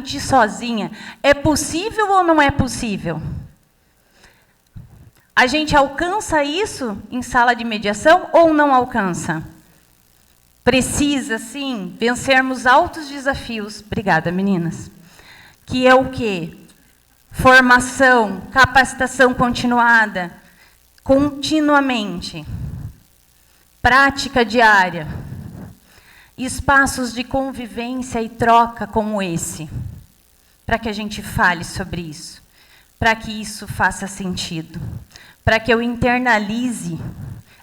sentir sozinha. É possível ou não é possível? A gente alcança isso em sala de mediação ou não alcança? Precisa, sim, vencermos altos desafios. Obrigada, meninas. Que é o quê? Formação, capacitação continuada, continuamente. Prática diária. Espaços de convivência e troca como esse. Para que a gente fale sobre isso. Para que isso faça sentido. Para que eu internalize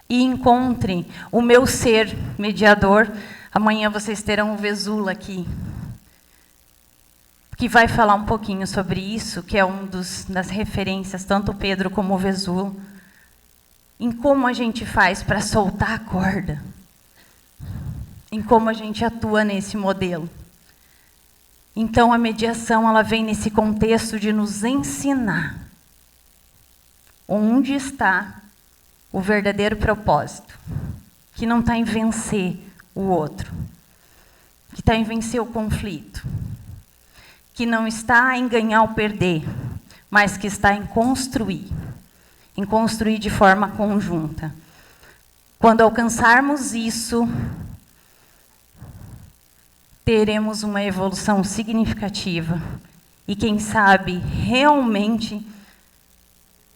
e encontre o meu ser mediador. Amanhã vocês terão o Vesula aqui, que vai falar um pouquinho sobre isso, que é das referências, tanto o Pedro como o Vesula, em como a gente faz para soltar a corda, em como a gente atua nesse modelo. Então, a mediação ela vem nesse contexto de nos ensinar onde está o verdadeiro propósito, que não está em vencer o outro, que está em vencer o conflito, que não está em ganhar ou perder, mas que está em construir de forma conjunta. Quando alcançarmos isso, teremos uma evolução significativa e, quem sabe, realmente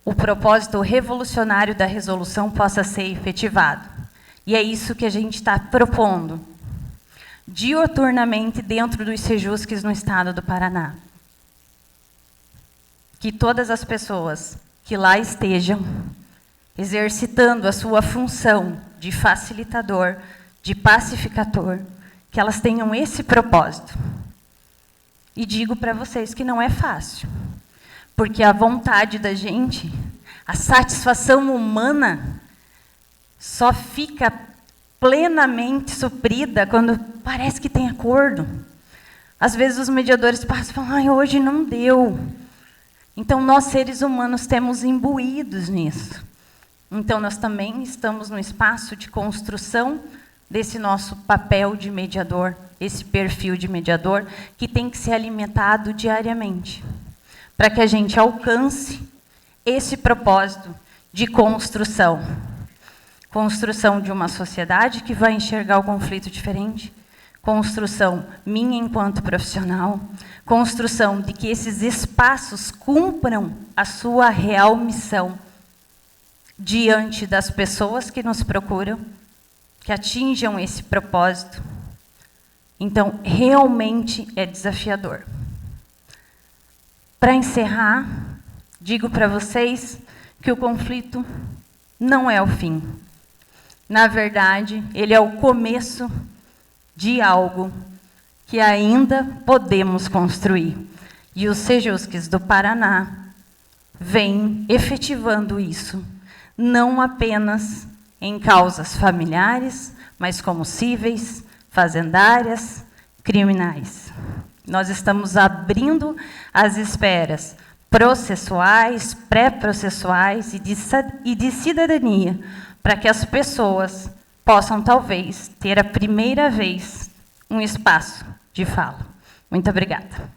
o propósito revolucionário da resolução possa ser efetivado. E é isso que a gente está propondo, diuturnamente dentro dos Sejusques no estado do Paraná. Que todas as pessoas que lá estejam exercitando a sua função de facilitador, de pacificador, que elas tenham esse propósito. E digo para vocês que não é fácil, porque a vontade da gente, a satisfação humana, só fica plenamente suprida quando parece que tem acordo. Às vezes os mediadores passam e falam, ai, hoje não deu. Então, nós, seres humanos, temos imbuídos nisso. Então, nós também estamos no espaço de construção desse nosso papel de mediador, esse perfil de mediador, que tem que ser alimentado diariamente, para que a gente alcance esse propósito de construção. Construção de uma sociedade que vai enxergar o conflito diferente, construção minha enquanto profissional, construção de que esses espaços cumpram a sua real missão diante das pessoas que nos procuram, que atinjam esse propósito. Então, realmente é desafiador. Para encerrar, digo para vocês que o conflito não é o fim. Na verdade, ele é o começo de algo que ainda podemos construir. E os Sejusques do Paraná vêm efetivando isso, não apenas em causas familiares, mas como cíveis, fazendárias, criminais. Nós estamos abrindo as esferas processuais, pré-processuais e de cidadania, para que as pessoas possam, talvez, ter a primeira vez um espaço de fala. Muito obrigada.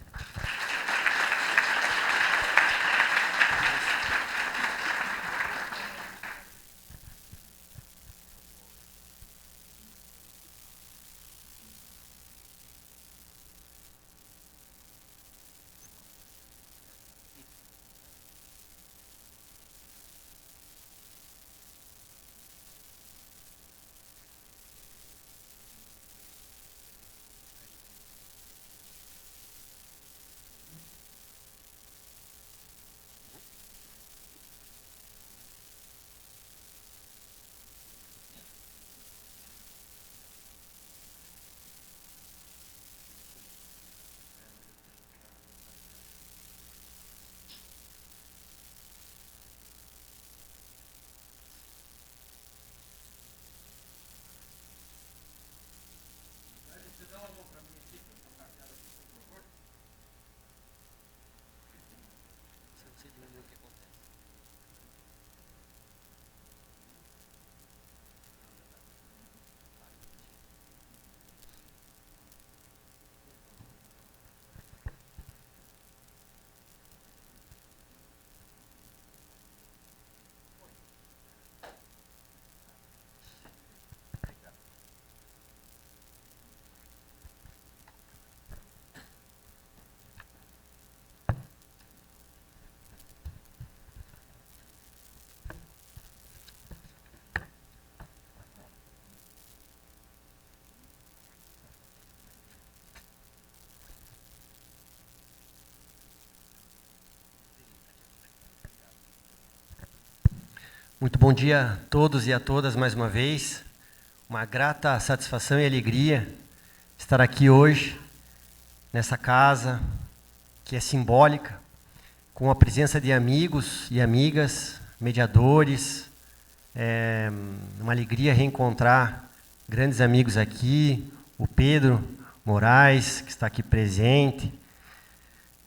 Muito bom dia a todos e a todas mais uma vez. Uma grata satisfação e alegria estar aqui hoje, nessa casa que é simbólica, com a presença de amigos e amigas, mediadores. É uma alegria reencontrar grandes amigos aqui, o Pedro Moraes, que está aqui presente,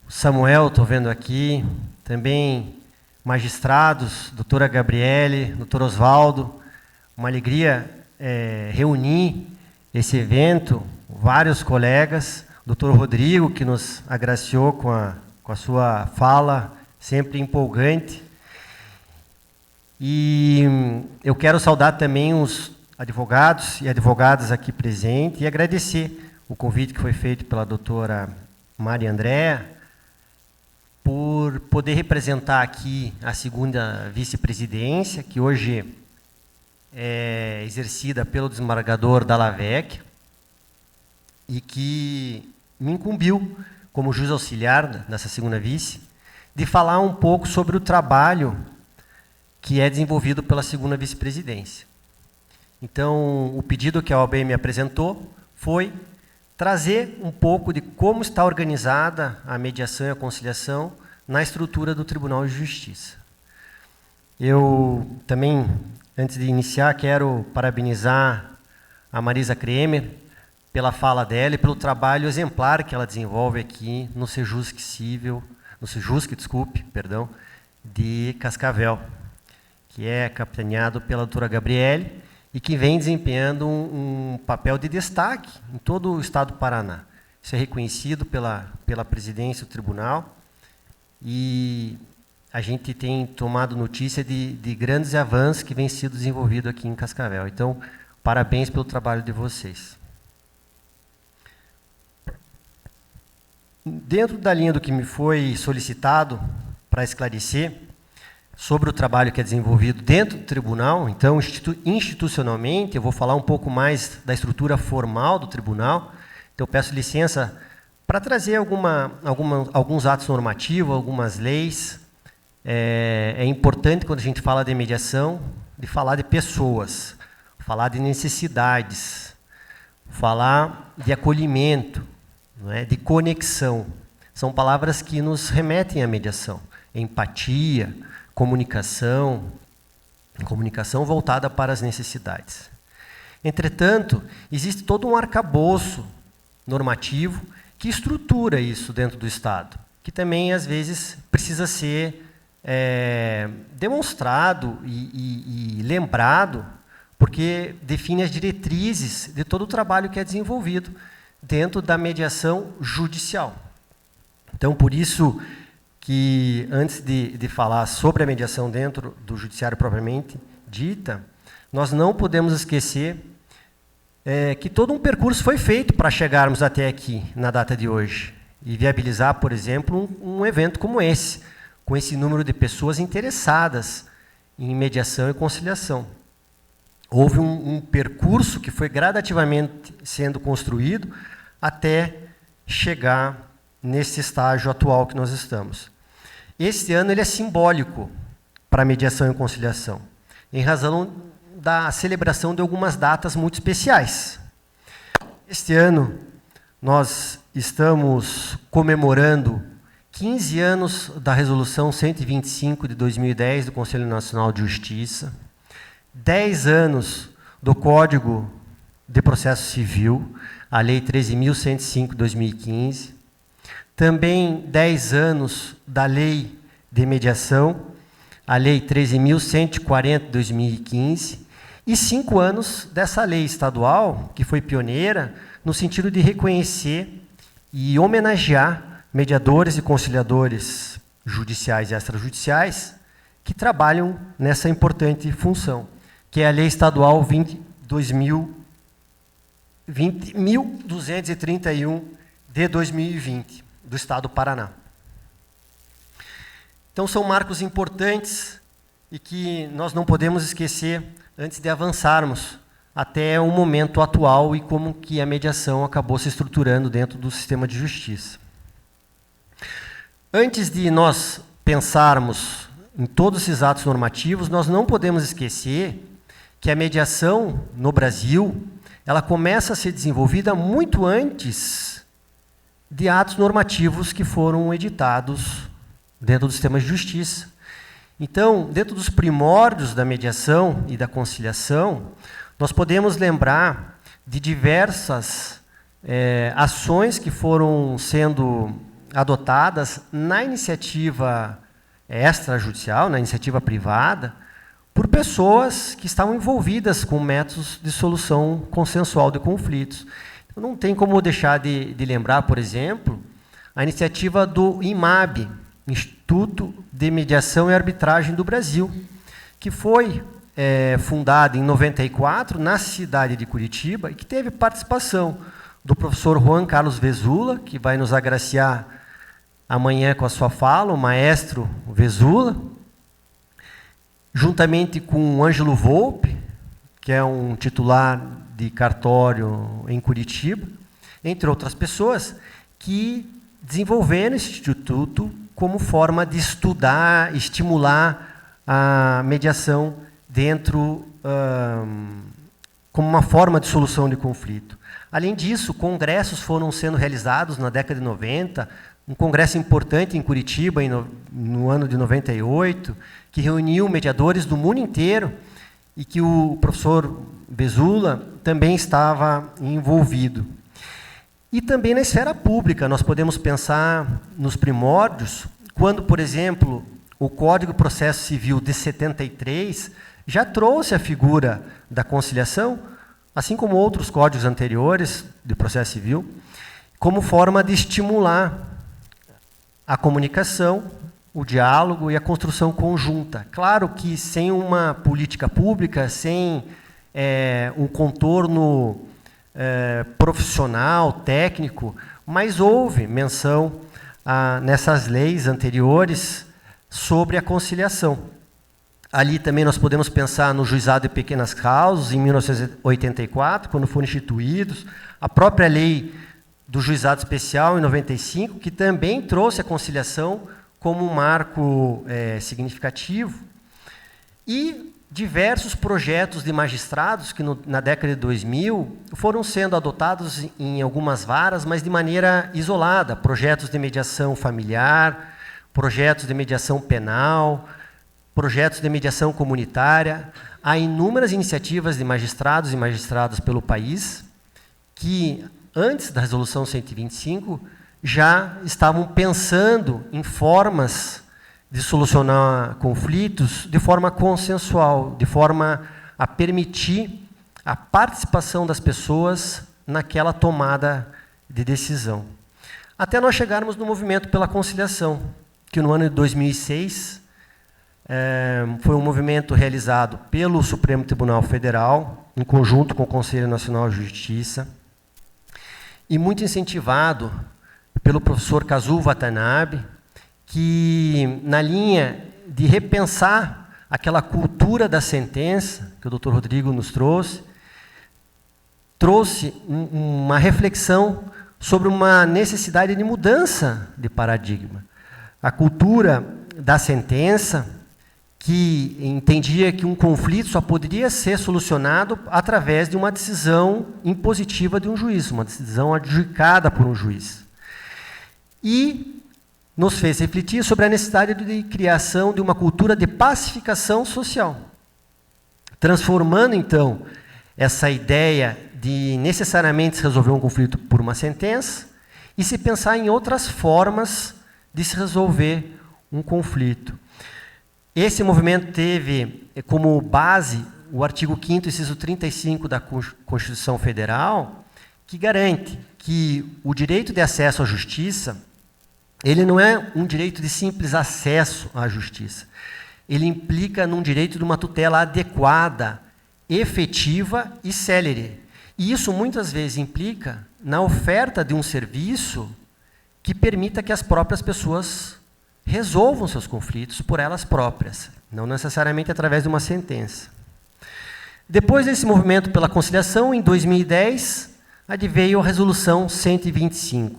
o Samuel, estou vendo aqui, também magistrados, doutora Gabriele, doutor Osvaldo. Uma alegria reunir esse evento, vários colegas, doutor Rodrigo, que nos agraciou com a sua fala, sempre empolgante. E eu quero saudar também os advogados e advogadas aqui presentes e agradecer o convite que foi feito pela doutora Maria Andréa, por poder representar aqui a segunda vice-presidência, que hoje é exercida pelo desembargador Dalla Vecchia, e que me incumbiu, como juiz auxiliar nessa segunda vice, de falar um pouco sobre o trabalho que é desenvolvido pela segunda vice-presidência. Então, o pedido que a OAB me apresentou foi trazer um pouco de como está organizada a mediação e a conciliação na estrutura do Tribunal de Justiça. Eu também, antes de iniciar, quero parabenizar a Marisa Kremer pela fala dela e pelo trabalho exemplar que ela desenvolve aqui no Sejusc Civil, no Sejusc, de Cascavel, que é capitaneado pela doutora Gabriele, e que vem desempenhando um papel de destaque em todo o estado do Paraná. Isso é reconhecido pela presidência do tribunal, e a gente tem tomado notícia de grandes avanços que vêm sendo desenvolvidos aqui em Cascavel. Então, parabéns pelo trabalho de vocês. Dentro da linha do que me foi solicitado para esclarecer, sobre o trabalho que é desenvolvido dentro do tribunal, então, institucionalmente, eu vou falar um pouco mais da estrutura formal do tribunal. Então, eu peço licença para trazer alguns atos normativos, algumas leis. É importante, quando a gente fala de mediação, de falar de pessoas, falar de necessidades, falar de acolhimento, não é? De conexão. São palavras que nos remetem à mediação. Empatia, comunicação voltada para as necessidades. Entretanto, existe todo um arcabouço normativo que estrutura isso dentro do Estado, que também, às vezes, precisa ser demonstrado e lembrado, porque define as diretrizes de todo o trabalho que é desenvolvido dentro da mediação judicial. Então, por isso que, antes de falar sobre a mediação dentro do judiciário propriamente dita, nós não podemos esquecer que todo um percurso foi feito para chegarmos até aqui, na data de hoje, e viabilizar, por exemplo, um evento como esse, com esse número de pessoas interessadas em mediação e conciliação. Houve um percurso que foi gradativamente sendo construído até chegar nesse estágio atual que nós estamos. Este ano ele é simbólico para a mediação e conciliação, em razão da celebração de algumas datas muito especiais. Este ano nós estamos comemorando 15 anos da Resolução 125 de 2010 do Conselho Nacional de Justiça, 10 anos do Código de Processo Civil, a Lei 13.105 de 2015, também 10 anos da Lei de Mediação, a Lei 13.140 de 2015, e 5 anos dessa lei estadual, que foi pioneira, no sentido de reconhecer e homenagear mediadores e conciliadores judiciais e extrajudiciais que trabalham nessa importante função, que é a Lei Estadual 20.231 de 2020. Do Estado do Paraná. Então, são marcos importantes e que nós não podemos esquecer antes de avançarmos até o momento atual e como que a mediação acabou se estruturando dentro do sistema de justiça. Antes de nós pensarmos em todos esses atos normativos, nós não podemos esquecer que a mediação no Brasil, ela começa a ser desenvolvida muito antes de atos normativos que foram editados dentro do sistema de justiça. Então, dentro dos primórdios da mediação e da conciliação, nós podemos lembrar de diversas ações que foram sendo adotadas na iniciativa extrajudicial, na iniciativa privada, por pessoas que estavam envolvidas com métodos de solução consensual de conflitos. Então, não tem como deixar de lembrar, por exemplo, a iniciativa do IMAB, Instituto de Mediação e Arbitragem do Brasil, que foi fundado em 94, na cidade de Curitiba, e que teve participação do professor Juan Carlos Vezula, que vai nos agraciar amanhã com a sua fala, o maestro Vezula, juntamente com o Ângelo Volpe, que é um titular de cartório em Curitiba, entre outras pessoas, que desenvolveram esse instituto como forma de estudar, estimular a mediação dentro, como uma forma de solução de conflito. Além disso, congressos foram sendo realizados na década de 90, um congresso importante em Curitiba, no ano de 98, que reuniu mediadores do mundo inteiro e que o professor Vezula também estava envolvido. E também na esfera pública, nós podemos pensar nos primórdios, quando, por exemplo, o Código de Processo Civil de 73 já trouxe a figura da conciliação, assim como outros códigos anteriores de processo civil, como forma de estimular a comunicação, o diálogo e a construção conjunta. Claro que sem uma política pública, sem um contorno profissional, técnico, mas houve menção nessas leis anteriores sobre a conciliação. Ali também nós podemos pensar no juizado de pequenas causas, em 1984, quando foram instituídos, a própria lei do juizado especial, em 95, que também trouxe a conciliação como um marco significativo, e diversos projetos de magistrados que na década de 2000 foram sendo adotados em algumas varas, mas de maneira isolada, projetos de mediação familiar, projetos de mediação penal, projetos de mediação comunitária. Há inúmeras iniciativas de magistrados e magistradas pelo país que, antes da Resolução 125, já estavam pensando em formas de solucionar conflitos de forma consensual, de forma a permitir a participação das pessoas naquela tomada de decisão. Até nós chegarmos no movimento pela conciliação, que no ano de 2006 foi um movimento realizado pelo Supremo Tribunal Federal, em conjunto com o Conselho Nacional de Justiça, e muito incentivado pelo professor Kazuo Watanabe, que, na linha de repensar aquela cultura da sentença, que o Dr. Rodrigo nos trouxe uma reflexão sobre uma necessidade de mudança de paradigma. A cultura da sentença, que entendia que um conflito só poderia ser solucionado através de uma decisão impositiva de um juiz, uma decisão adjudicada por um juiz. E nos fez refletir sobre a necessidade de criação de uma cultura de pacificação social, transformando, então, essa ideia de necessariamente se resolver um conflito por uma sentença e se pensar em outras formas de se resolver um conflito. Esse movimento teve como base o artigo 5º, inciso 35 da Constituição Federal, que garante que o direito de acesso à justiça, ele não é um direito de simples acesso à justiça. Ele implica num direito de uma tutela adequada, efetiva e célere. E isso muitas vezes implica na oferta de um serviço que permita que as próprias pessoas resolvam seus conflitos por elas próprias, não necessariamente através de uma sentença. Depois desse movimento pela conciliação, em 2010, adveio a Resolução 125,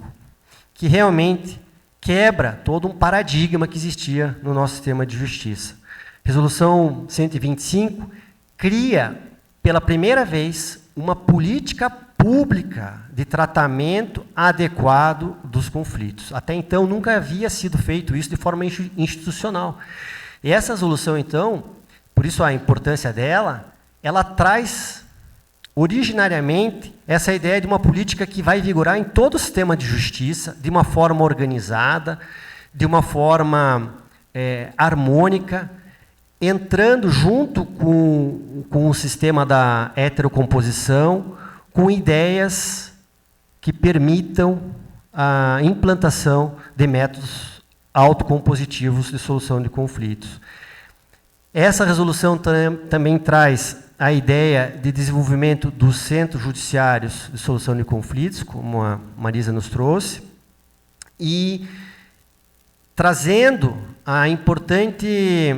que realmente quebra todo um paradigma que existia no nosso sistema de justiça. Resolução 125 cria, pela primeira vez, uma política pública de tratamento adequado dos conflitos. Até então, nunca havia sido feito isso de forma institucional. E essa resolução, então, por isso a importância dela, ela traz originariamente essa ideia de uma política que vai vigorar em todo o sistema de justiça, de uma forma organizada, de uma forma harmônica, entrando junto com o sistema da heterocomposição, com ideias que permitam a implantação de métodos autocompositivos de solução de conflitos. Essa resolução também traz a ideia de desenvolvimento dos centros judiciários de solução de conflitos, como a Marisa nos trouxe, e trazendo a importante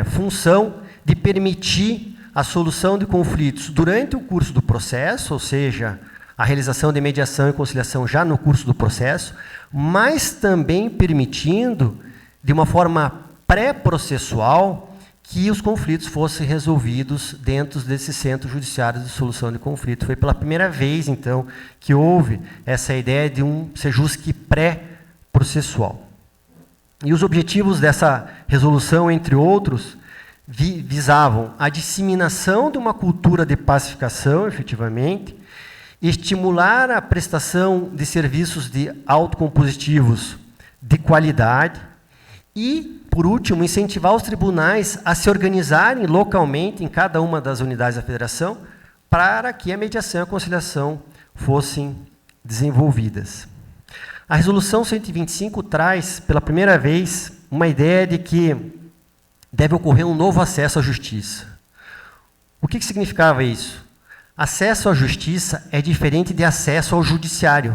função de permitir a solução de conflitos durante o curso do processo, ou seja, a realização de mediação e conciliação já no curso do processo, mas também permitindo, de uma forma pré-processual, que os conflitos fossem resolvidos dentro desses centros judiciários de solução de conflito. Foi pela primeira vez, então, que houve essa ideia de um sejusque pré-processual. E os objetivos dessa resolução, entre outros, visavam a disseminação de uma cultura de pacificação, efetivamente, estimular a prestação de serviços de autocompositivos de qualidade e, por último, incentivar os tribunais a se organizarem localmente em cada uma das unidades da federação para que a mediação e a conciliação fossem desenvolvidas. A resolução 125 traz, pela primeira vez, uma ideia de que deve ocorrer um novo acesso à justiça. O que significava isso? Acesso à justiça é diferente de acesso ao judiciário.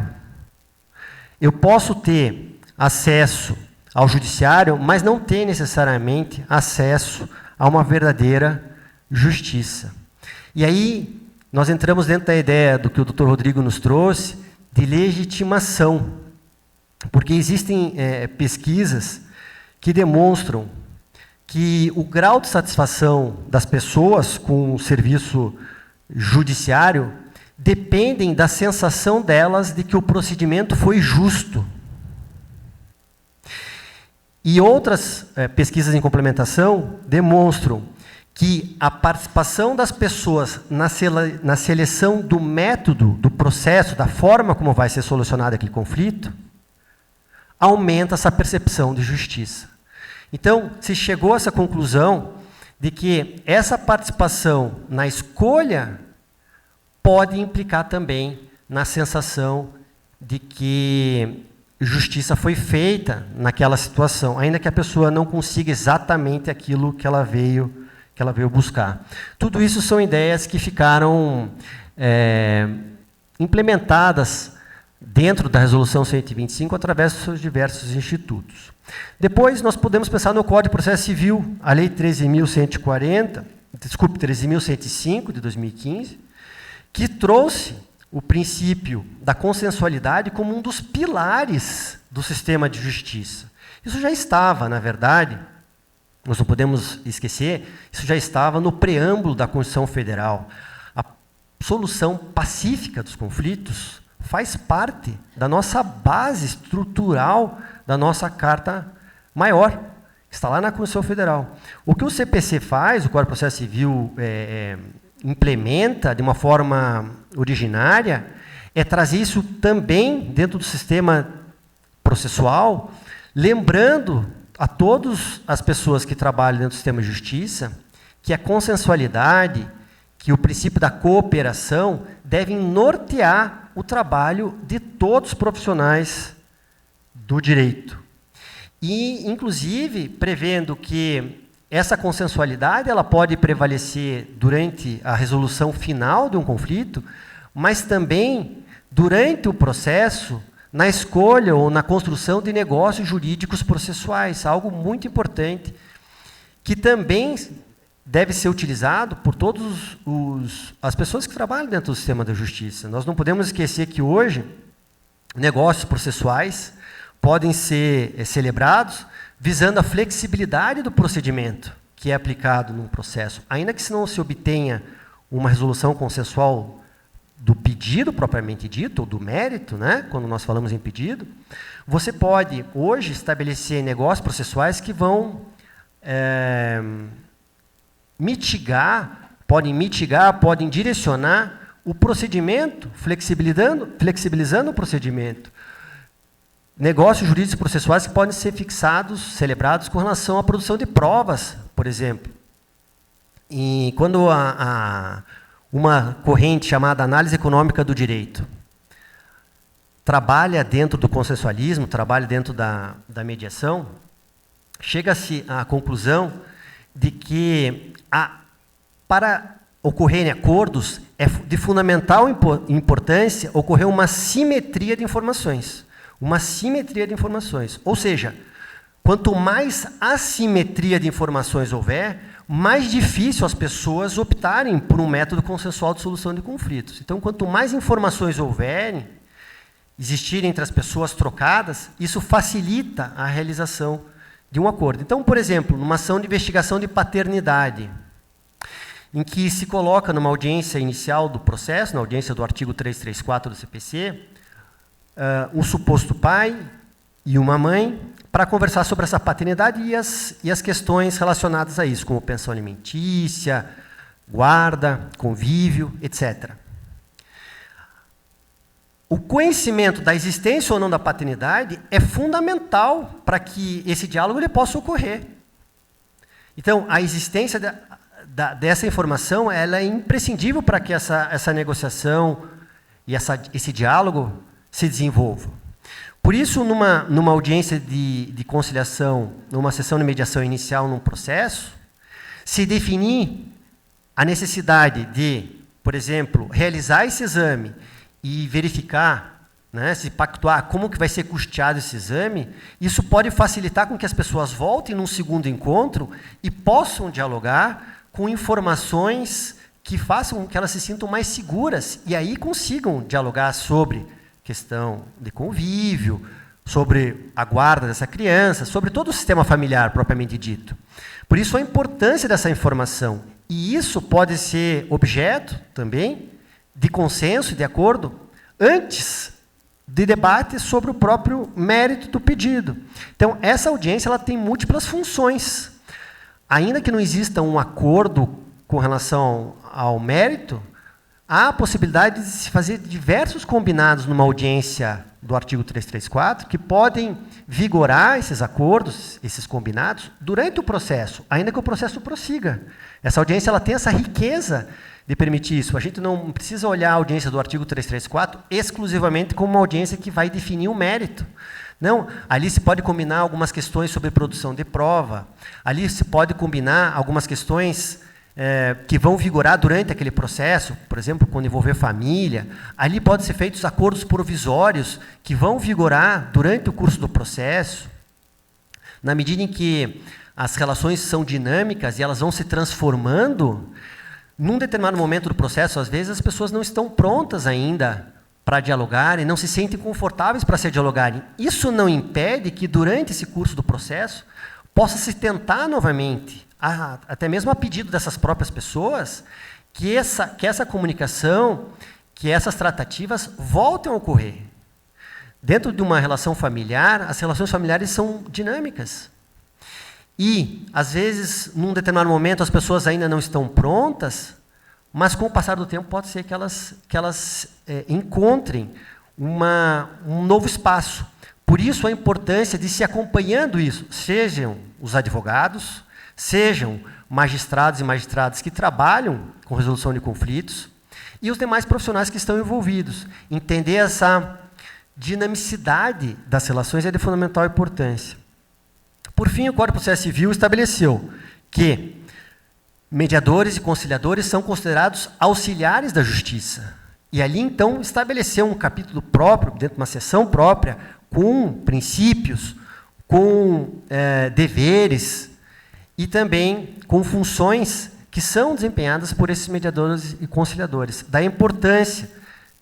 Eu posso ter acesso ao judiciário, mas não ter necessariamente acesso a uma verdadeira justiça. E aí, nós entramos dentro da ideia do que o Dr. Rodrigo nos trouxe, de legitimação. Porque existem pesquisas que demonstram que o grau de satisfação das pessoas com o serviço judiciário dependem da sensação delas de que o procedimento foi justo. E outras pesquisas em complementação demonstram que a participação das pessoas na seleção do método, do processo, da forma como vai ser solucionado aquele conflito, aumenta essa percepção de justiça. Então, se chegou a essa conclusão de que essa participação na escolha pode implicar também na sensação de que justiça foi feita naquela situação, ainda que a pessoa não consiga exatamente aquilo que ela veio buscar. Tudo isso são ideias que ficaram implementadas dentro da Resolução 125, através dos seus diversos institutos. Depois, nós podemos pensar no Código de Processo Civil, a Lei 13.105, de 2015, que trouxe o princípio da consensualidade como um dos pilares do sistema de justiça. Isso já estava, na verdade, nós não podemos esquecer, isso já estava no preâmbulo da Constituição Federal. A solução pacífica dos conflitos faz parte da nossa base estrutural da nossa Carta Maior, que está lá na Constituição Federal. O que o CPC faz, o Código de Processo Civil implementa de uma forma originária, é trazer isso também dentro do sistema processual, lembrando a todas as pessoas que trabalham dentro do sistema de justiça que a consensualidade, que o princípio da cooperação devem nortear o trabalho de todos os profissionais do direito. E, inclusive, prevendo que essa consensualidade ela pode prevalecer durante a resolução final de um conflito, mas também durante o processo, na escolha ou na construção de negócios jurídicos processuais, algo muito importante, que também deve ser utilizado por todas as pessoas que trabalham dentro do sistema da justiça. Nós não podemos esquecer que hoje, negócios processuais podem ser celebrados visando a flexibilidade do procedimento que é aplicado num processo. Ainda que se não se obtenha uma resolução consensual do pedido propriamente dito, ou do mérito, né, quando nós falamos em pedido, você pode, hoje, estabelecer negócios processuais que vão podem direcionar o procedimento, flexibilizando o procedimento. Negócios jurídicos processuais que podem ser celebrados com relação à produção de provas, por exemplo. E quando uma corrente chamada análise econômica do direito trabalha dentro do consensualismo, trabalha dentro da mediação, chega-se à conclusão de que para ocorrerem acordos é de fundamental importância ocorrer uma simetria de informações. Uma simetria de informações. Ou seja, quanto mais assimetria de informações houver, mais difícil as pessoas optarem por um método consensual de solução de conflitos. Então, quanto mais informações existirem entre as pessoas trocadas, isso facilita a realização de um acordo. Então, por exemplo, numa ação de investigação de paternidade, em que se coloca numa audiência inicial do processo, na audiência do artigo 334 do CPC, um suposto pai e uma mãe para conversar sobre essa paternidade e as questões relacionadas a isso, como pensão alimentícia, guarda, convívio, etc. O conhecimento da existência ou não da paternidade é fundamental para que esse diálogo ele possa ocorrer. Então, a existência dessa informação ela é imprescindível para que essa negociação e esse diálogo se desenvolva. Por isso, numa audiência de conciliação, numa sessão de mediação inicial num processo, se definir a necessidade de, por exemplo, realizar esse exame e verificar, né, se pactuar como que vai ser custeado esse exame, isso pode facilitar com que as pessoas voltem num segundo encontro e possam dialogar com informações que façam com que elas se sintam mais seguras e aí consigam dialogar sobre questão de convívio, sobre a guarda dessa criança, sobre todo o sistema familiar propriamente dito. Por isso a importância dessa informação. E isso pode ser objeto também de consenso, de acordo, antes de debate sobre o próprio mérito do pedido. Então, essa audiência ela tem múltiplas funções. Ainda que não exista um acordo com relação ao mérito, há a possibilidade de se fazer diversos combinados numa audiência do artigo 334, que podem vigorar esses acordos, esses combinados, durante o processo, ainda que o processo prossiga. Essa audiência ela tem essa riqueza de permitir isso. A gente não precisa olhar a audiência do artigo 334 exclusivamente como uma audiência que vai definir o mérito. Não, ali se pode combinar algumas questões sobre produção de prova, ali se pode combinar algumas questões que vão vigorar durante aquele processo, por exemplo, quando envolver família, ali podem ser feitos acordos provisórios que vão vigorar durante o curso do processo, na medida em que as relações são dinâmicas e elas vão se transformando, num determinado momento do processo, às vezes as pessoas não estão prontas ainda para dialogarem, não se sentem confortáveis para se dialogarem. Isso não impede que, durante esse curso do processo, possa se tentar novamente, até mesmo a pedido dessas próprias pessoas, que essa comunicação, que essas tratativas voltem a ocorrer. Dentro de uma relação familiar, as relações familiares são dinâmicas. E, às vezes, num determinado momento, as pessoas ainda não estão prontas, mas, com o passar do tempo, pode ser que elas encontrem um novo espaço. Por isso, a importância de se acompanhando isso, sejam os advogados, sejam magistrados e magistradas que trabalham com resolução de conflitos, e os demais profissionais que estão envolvidos. Entender essa dinamicidade das relações é de fundamental importância. Por fim, o Código de Processo Civil estabeleceu que mediadores e conciliadores são considerados auxiliares da justiça. E ali, então, estabeleceu um capítulo próprio, dentro de uma seção própria, com princípios, com deveres e também com funções que são desempenhadas por esses mediadores e conciliadores. Da importância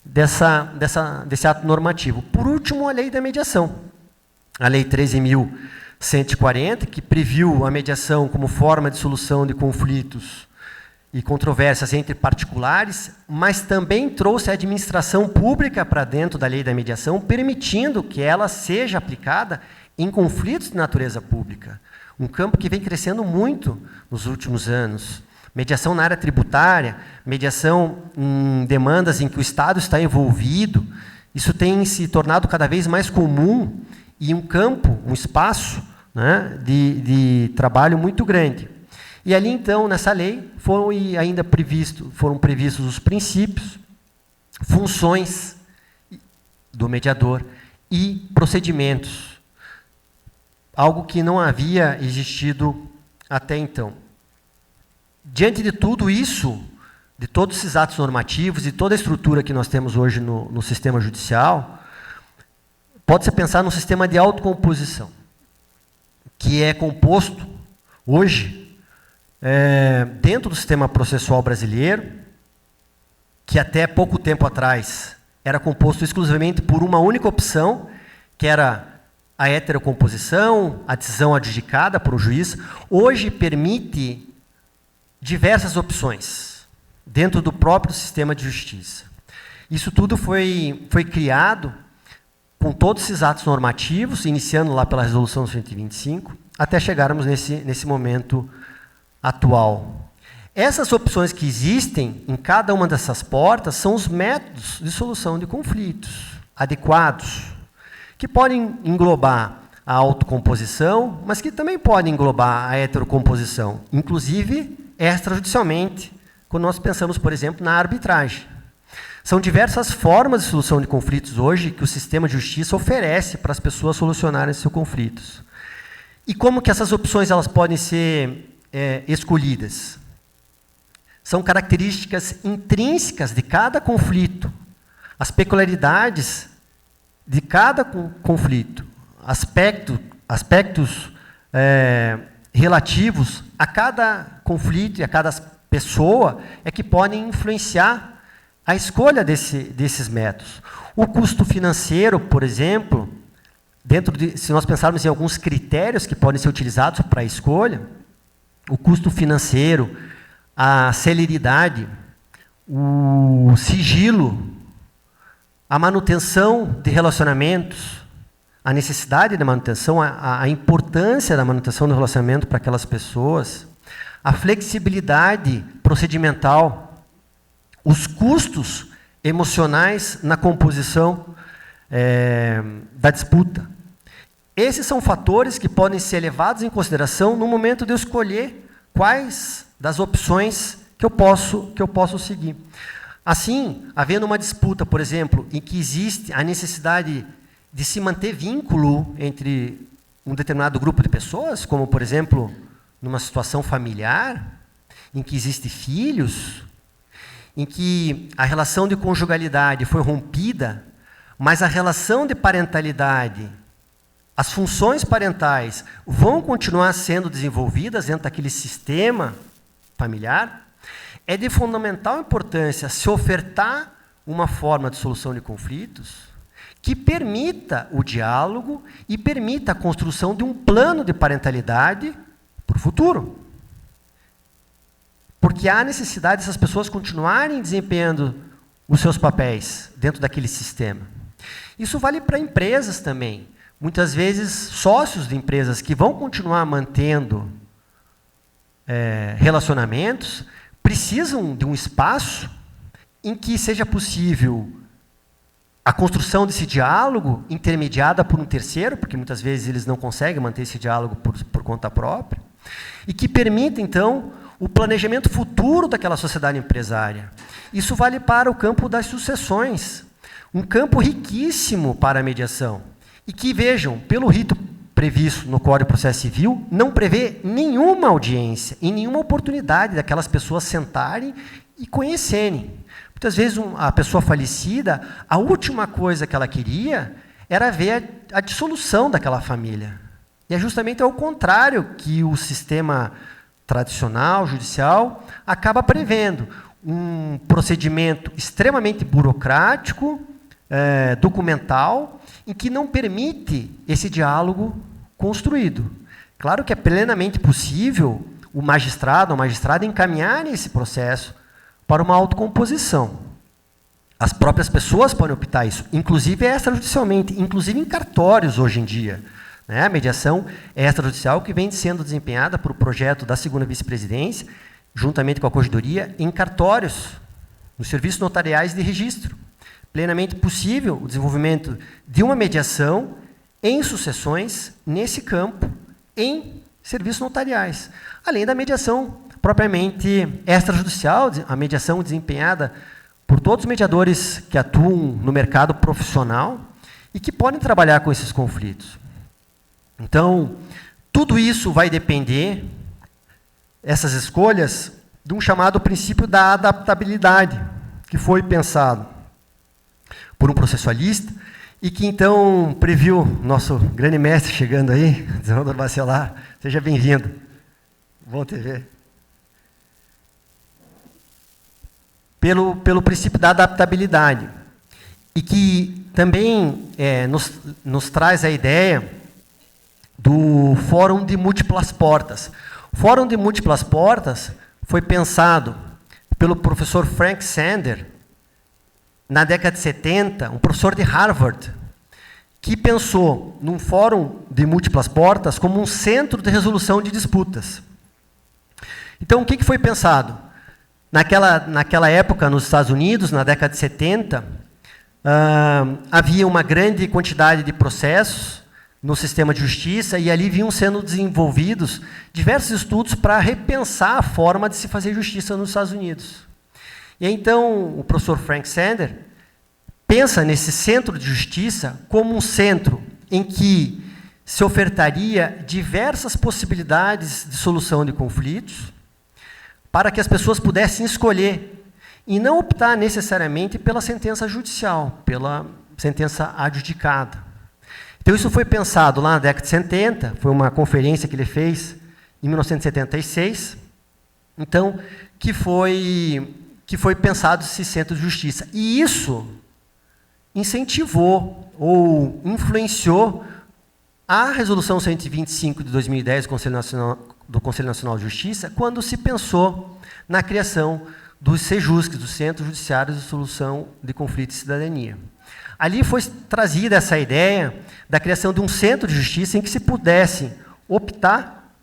desse ato normativo. Por último, a lei da mediação. a Lei 13.140, que previu a mediação como forma de solução de conflitos e controvérsias entre particulares, mas também trouxe a administração pública para dentro da lei da mediação, permitindo que ela seja aplicada em conflitos de natureza pública. Um campo que vem crescendo muito nos últimos anos. Mediação na área tributária, mediação em demandas em que o Estado está envolvido, isso tem se tornado cada vez mais comum e um campo, um espaço, né, de trabalho muito grande. E ali, então, nessa lei, foram previstos os princípios, funções do mediador e procedimentos, algo que não havia existido até então. Diante de tudo isso, de todos esses atos normativos e toda a estrutura que nós temos hoje no sistema judicial, pode-se pensar num sistema de autocomposição, que é composto, hoje, dentro do sistema processual brasileiro, que até pouco tempo atrás era composto exclusivamente por uma única opção, que era a heterocomposição, a decisão adjudicada por um juiz, hoje permite diversas opções dentro do próprio sistema de justiça. Isso tudo foi criado com todos esses atos normativos, iniciando lá pela Resolução 125, até chegarmos nesse momento atual. Essas opções que existem em cada uma dessas portas são os métodos de solução de conflitos adequados, que podem englobar a autocomposição, mas que também podem englobar a heterocomposição, inclusive extrajudicialmente, quando nós pensamos, por exemplo, na arbitragem. São diversas formas de solução de conflitos hoje que o sistema de justiça oferece para as pessoas solucionarem seus conflitos. E como que essas opções elas podem ser escolhidas? São características intrínsecas de cada conflito, as peculiaridades de cada conflito, aspectos relativos a cada conflito e a cada pessoa é que podem influenciar a escolha desses métodos. O custo financeiro, por exemplo, se nós pensarmos em alguns critérios que podem ser utilizados para a escolha, o custo financeiro, a celeridade, o sigilo, a manutenção de relacionamentos, a necessidade da manutenção, a importância da manutenção do relacionamento para aquelas pessoas, a flexibilidade procedimental, os custos emocionais na composição da disputa. Esses são fatores que podem ser levados em consideração no momento de eu escolher quais das opções que eu posso seguir. Assim, havendo uma disputa, por exemplo, em que existe a necessidade de se manter vínculo entre um determinado grupo de pessoas, como, por exemplo, numa situação familiar, em que existem filhos, em que a relação de conjugalidade foi rompida, mas a relação de parentalidade, as funções parentais vão continuar sendo desenvolvidas dentro daquele sistema familiar, é de fundamental importância se ofertar uma forma de solução de conflitos que permita o diálogo e permita a construção de um plano de parentalidade para o futuro. Porque há necessidade dessas pessoas continuarem desempenhando os seus papéis dentro daquele sistema. Isso vale para empresas também. Muitas vezes, sócios de empresas que vão continuar mantendo relacionamentos precisam de um espaço em que seja possível a construção desse diálogo intermediada por um terceiro, porque muitas vezes eles não conseguem manter esse diálogo por conta própria, e que permita, então, o planejamento futuro daquela sociedade empresária. Isso vale para o campo das sucessões, um campo riquíssimo para a mediação, e que, vejam, pelo rito previsto no Código de Processo Civil, não prevê nenhuma audiência e nenhuma oportunidade daquelas pessoas sentarem e conhecerem. Muitas vezes a pessoa falecida, a última coisa que ela queria era ver a dissolução daquela família. E é justamente ao contrário que o sistema tradicional, judicial, acaba prevendo um procedimento extremamente burocrático, documental, em que não permite esse diálogo construído. Claro que é plenamente possível o magistrado ou a magistrada encaminhar esse processo para uma autocomposição. As próprias pessoas podem optar isso, inclusive extrajudicialmente, inclusive em cartórios hoje em dia. Né? A mediação extrajudicial que vem sendo desempenhada por projeto da segunda vice-presidência, juntamente com a corregedoria, em cartórios, nos serviços notariais de registro. Plenamente possível o desenvolvimento de uma mediação em sucessões nesse campo, em serviços notariais. Além da mediação propriamente extrajudicial, a mediação desempenhada por todos os mediadores que atuam no mercado profissional e que podem trabalhar com esses conflitos. Então, tudo isso vai depender, essas escolhas, de um chamado princípio da adaptabilidade, que foi pensado por um processualista e que, então, previu nosso grande mestre chegando aí, Desenvolvedor Bacelar. Seja bem-vindo. Bom te ver. Pelo princípio da adaptabilidade. E que também nos traz a ideia do Fórum de Múltiplas Portas. O Fórum de Múltiplas Portas foi pensado pelo professor Frank Sander, na década de 70, um professor de Harvard, que pensou num fórum de múltiplas portas como um centro de resolução de disputas. Então, o que foi pensado? Naquela época, nos Estados Unidos, na década de 70, havia uma grande quantidade de processos no sistema de justiça e ali vinham sendo desenvolvidos diversos estudos para repensar a forma de se fazer justiça nos Estados Unidos. E então o professor Frank Sander pensa nesse centro de justiça como um centro em que se ofertaria diversas possibilidades de solução de conflitos para que as pessoas pudessem escolher e não optar necessariamente pela sentença judicial, pela sentença adjudicada. Então isso foi pensado lá na década de 70, foi uma conferência que ele fez em 1976, então, que foi pensado esse centro de justiça. E isso incentivou ou influenciou a Resolução 125 de 2010 do Conselho Nacional de Justiça, quando se pensou na criação dos CEJUSC, dos Centros Judiciários de Solução de Conflitos e Cidadania. Ali foi trazida essa ideia da criação de um centro de justiça em que se pudesse optar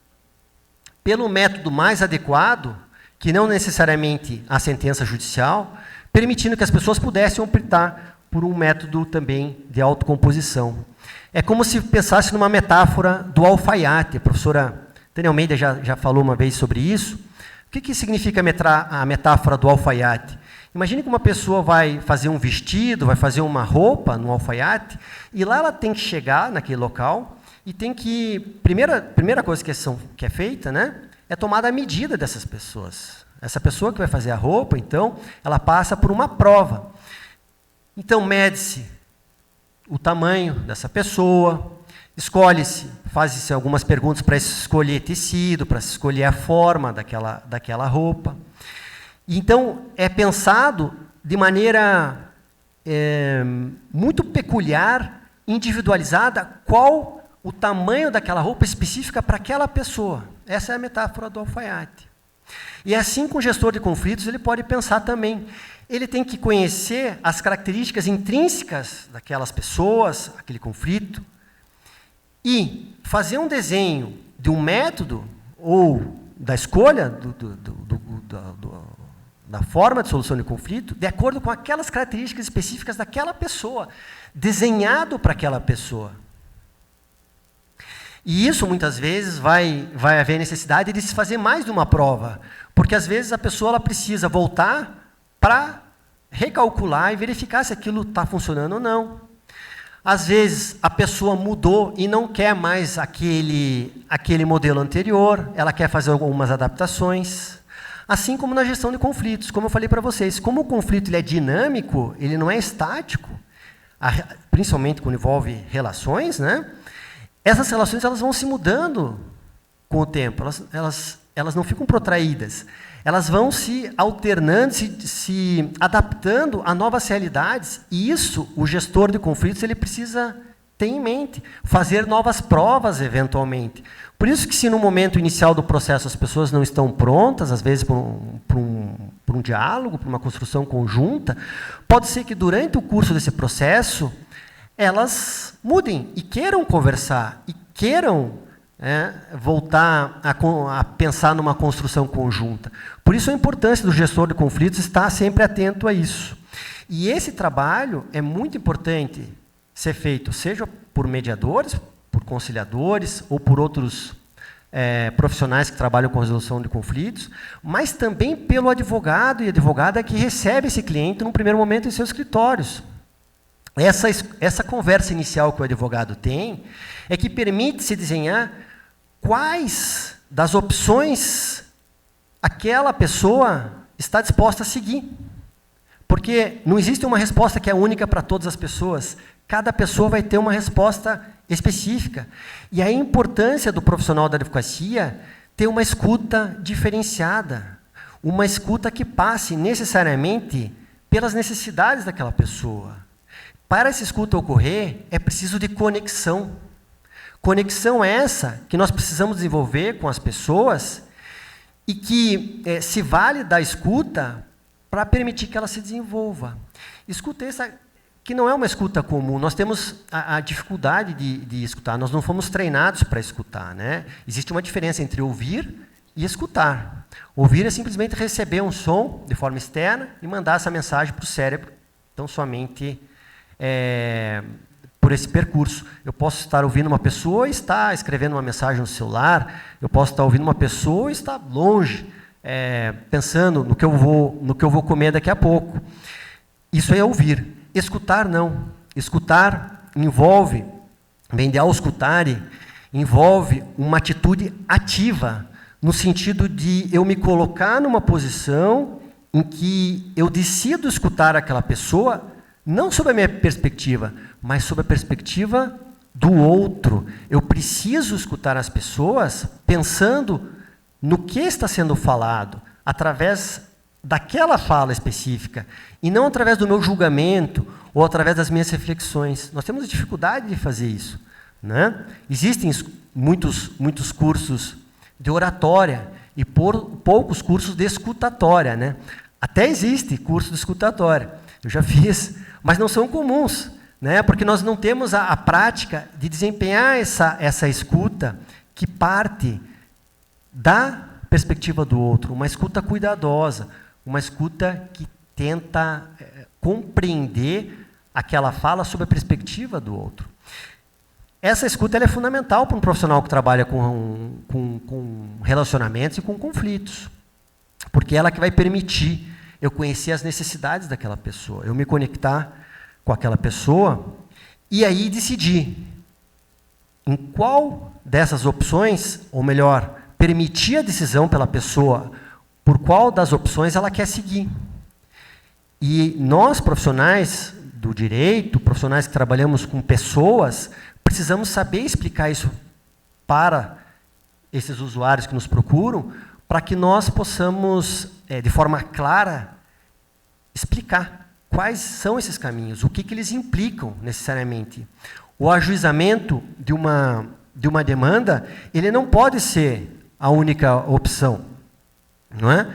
pelo método mais adequado, que não necessariamente a sentença judicial, permitindo que as pessoas pudessem optar por um método também de autocomposição. É como se pensasse numa metáfora do alfaiate. A professora Tânia Almeida já falou uma vez sobre isso. O que significa a metáfora do alfaiate? Imagine que uma pessoa vai fazer um vestido, vai fazer uma roupa no alfaiate, e lá ela tem que chegar naquele local e tem que... Primeira coisa que é feita, né, é tomada a medida dessas pessoas. Essa pessoa que vai fazer a roupa, então, ela passa por uma prova. Então, mede-se o tamanho dessa pessoa, escolhe-se, faz-se algumas perguntas para escolher tecido, para escolher a forma daquela roupa. Então, é pensado de maneira muito peculiar, individualizada, qual o tamanho daquela roupa específica para aquela pessoa. Essa é a metáfora do alfaiate. E assim, com o gestor de conflitos, ele pode pensar também. Ele tem que conhecer as características intrínsecas daquelas pessoas, aquele conflito, e fazer um desenho de um método ou da escolha da forma de solução de conflito, de acordo com aquelas características específicas daquela pessoa, desenhado para aquela pessoa. E isso, muitas vezes, vai haver necessidade de se fazer mais de uma prova, porque, às vezes, a pessoa ela precisa voltar para recalcular e verificar se aquilo está funcionando ou não. Às vezes, a pessoa mudou e não quer mais aquele modelo anterior, ela quer fazer algumas adaptações. Assim como na gestão de conflitos, como eu falei para vocês, como o conflito ele é dinâmico, ele não é estático, principalmente quando envolve relações, né? Essas relações elas vão se mudando com o tempo, elas não ficam protraídas, elas vão se alternando, se adaptando a novas realidades, e isso, o gestor de conflitos, ele precisa tem em mente. Fazer novas provas, eventualmente. Por isso que, se no momento inicial do processo as pessoas não estão prontas, às vezes por um diálogo, por uma construção conjunta, pode ser que durante o curso desse processo elas mudem e queiram conversar, e queiram voltar a pensar numa construção conjunta. Por isso a importância do gestor de conflitos estar sempre atento a isso. E esse trabalho é muito importante ser feito, seja por mediadores, por conciliadores ou por outros profissionais que trabalham com resolução de conflitos, mas também pelo advogado e advogada que recebe esse cliente no primeiro momento em seus escritórios. Essa conversa inicial que o advogado tem é que permite se desenhar quais das opções aquela pessoa está disposta a seguir. Porque não existe uma resposta que é única para todas as pessoas. Cada pessoa vai ter uma resposta específica. E a importância do profissional da advocacia ter uma escuta diferenciada, uma escuta que passe necessariamente pelas necessidades daquela pessoa. Para essa escuta ocorrer, é preciso de conexão. Conexão essa que nós precisamos desenvolver com as pessoas e que se vale da escuta para permitir que ela se desenvolva. Escuta essa que não é uma escuta comum. Nós temos a dificuldade de escutar. Nós não fomos treinados para escutar, né? Existe uma diferença entre ouvir e escutar. Ouvir é simplesmente receber um som de forma externa e mandar essa mensagem para o cérebro. Então, somente por esse percurso. Eu posso estar ouvindo uma pessoa e estar escrevendo uma mensagem no celular. Eu posso estar ouvindo uma pessoa e estar longe, pensando no que eu vou comer daqui a pouco. Isso é ouvir. Escutar, não. Escutar envolve, vem de auscultare, envolve uma atitude ativa, no sentido de eu me colocar numa posição em que eu decido escutar aquela pessoa, não sob a minha perspectiva, mas sob a perspectiva do outro. Eu preciso escutar as pessoas pensando no que está sendo falado, através daquela fala específica, e não através do meu julgamento ou através das minhas reflexões. Nós temos dificuldade de fazer isso, né? Existem muitos cursos de oratória e poucos cursos de escutatória, né? Até existe curso de escutatória, eu já fiz, mas não são comuns, né? Porque nós não temos a prática de desempenhar essa escuta que parte da perspectiva do outro, uma escuta cuidadosa, uma escuta que tenta compreender aquela fala sob a perspectiva do outro. Essa escuta ela é fundamental para um profissional que trabalha com relacionamentos e com conflitos, porque ela que vai permitir eu conhecer as necessidades daquela pessoa, eu me conectar com aquela pessoa e aí decidir em qual dessas opções, ou melhor, permitir a decisão pela pessoa por qual das opções ela quer seguir. E nós, profissionais do direito, profissionais que trabalhamos com pessoas, precisamos saber explicar isso para esses usuários que nos procuram, para que nós possamos, de forma clara, explicar quais são esses caminhos, o que eles implicam necessariamente. O ajuizamento de uma demanda, ele não pode ser a única opção, não é?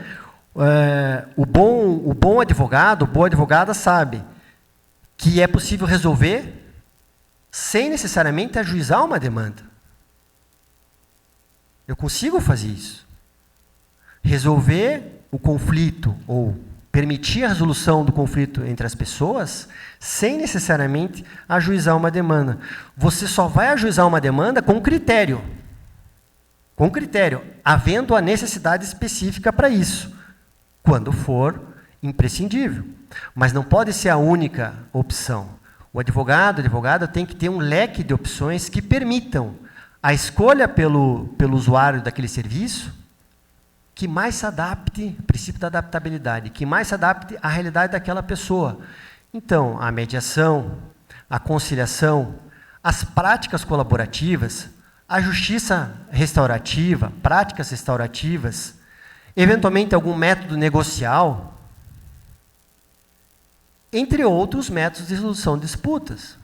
O bom advogado, boa advogada sabe que é possível resolver sem necessariamente ajuizar uma demanda. Eu consigo fazer isso. Resolver o conflito ou permitir a resolução do conflito entre as pessoas sem necessariamente ajuizar uma demanda. Você só vai ajuizar uma demanda com critério. Com critério, havendo a necessidade específica para isso, quando for imprescindível. Mas não pode ser a única opção. O advogado, a advogada tem que ter um leque de opções que permitam a escolha pelo usuário daquele serviço que mais se adapte, princípio da adaptabilidade, que mais se adapte à realidade daquela pessoa. Então, a mediação, a conciliação, as práticas colaborativas, a justiça restaurativa, práticas restaurativas, eventualmente algum método negocial, entre outros métodos de resolução de disputas.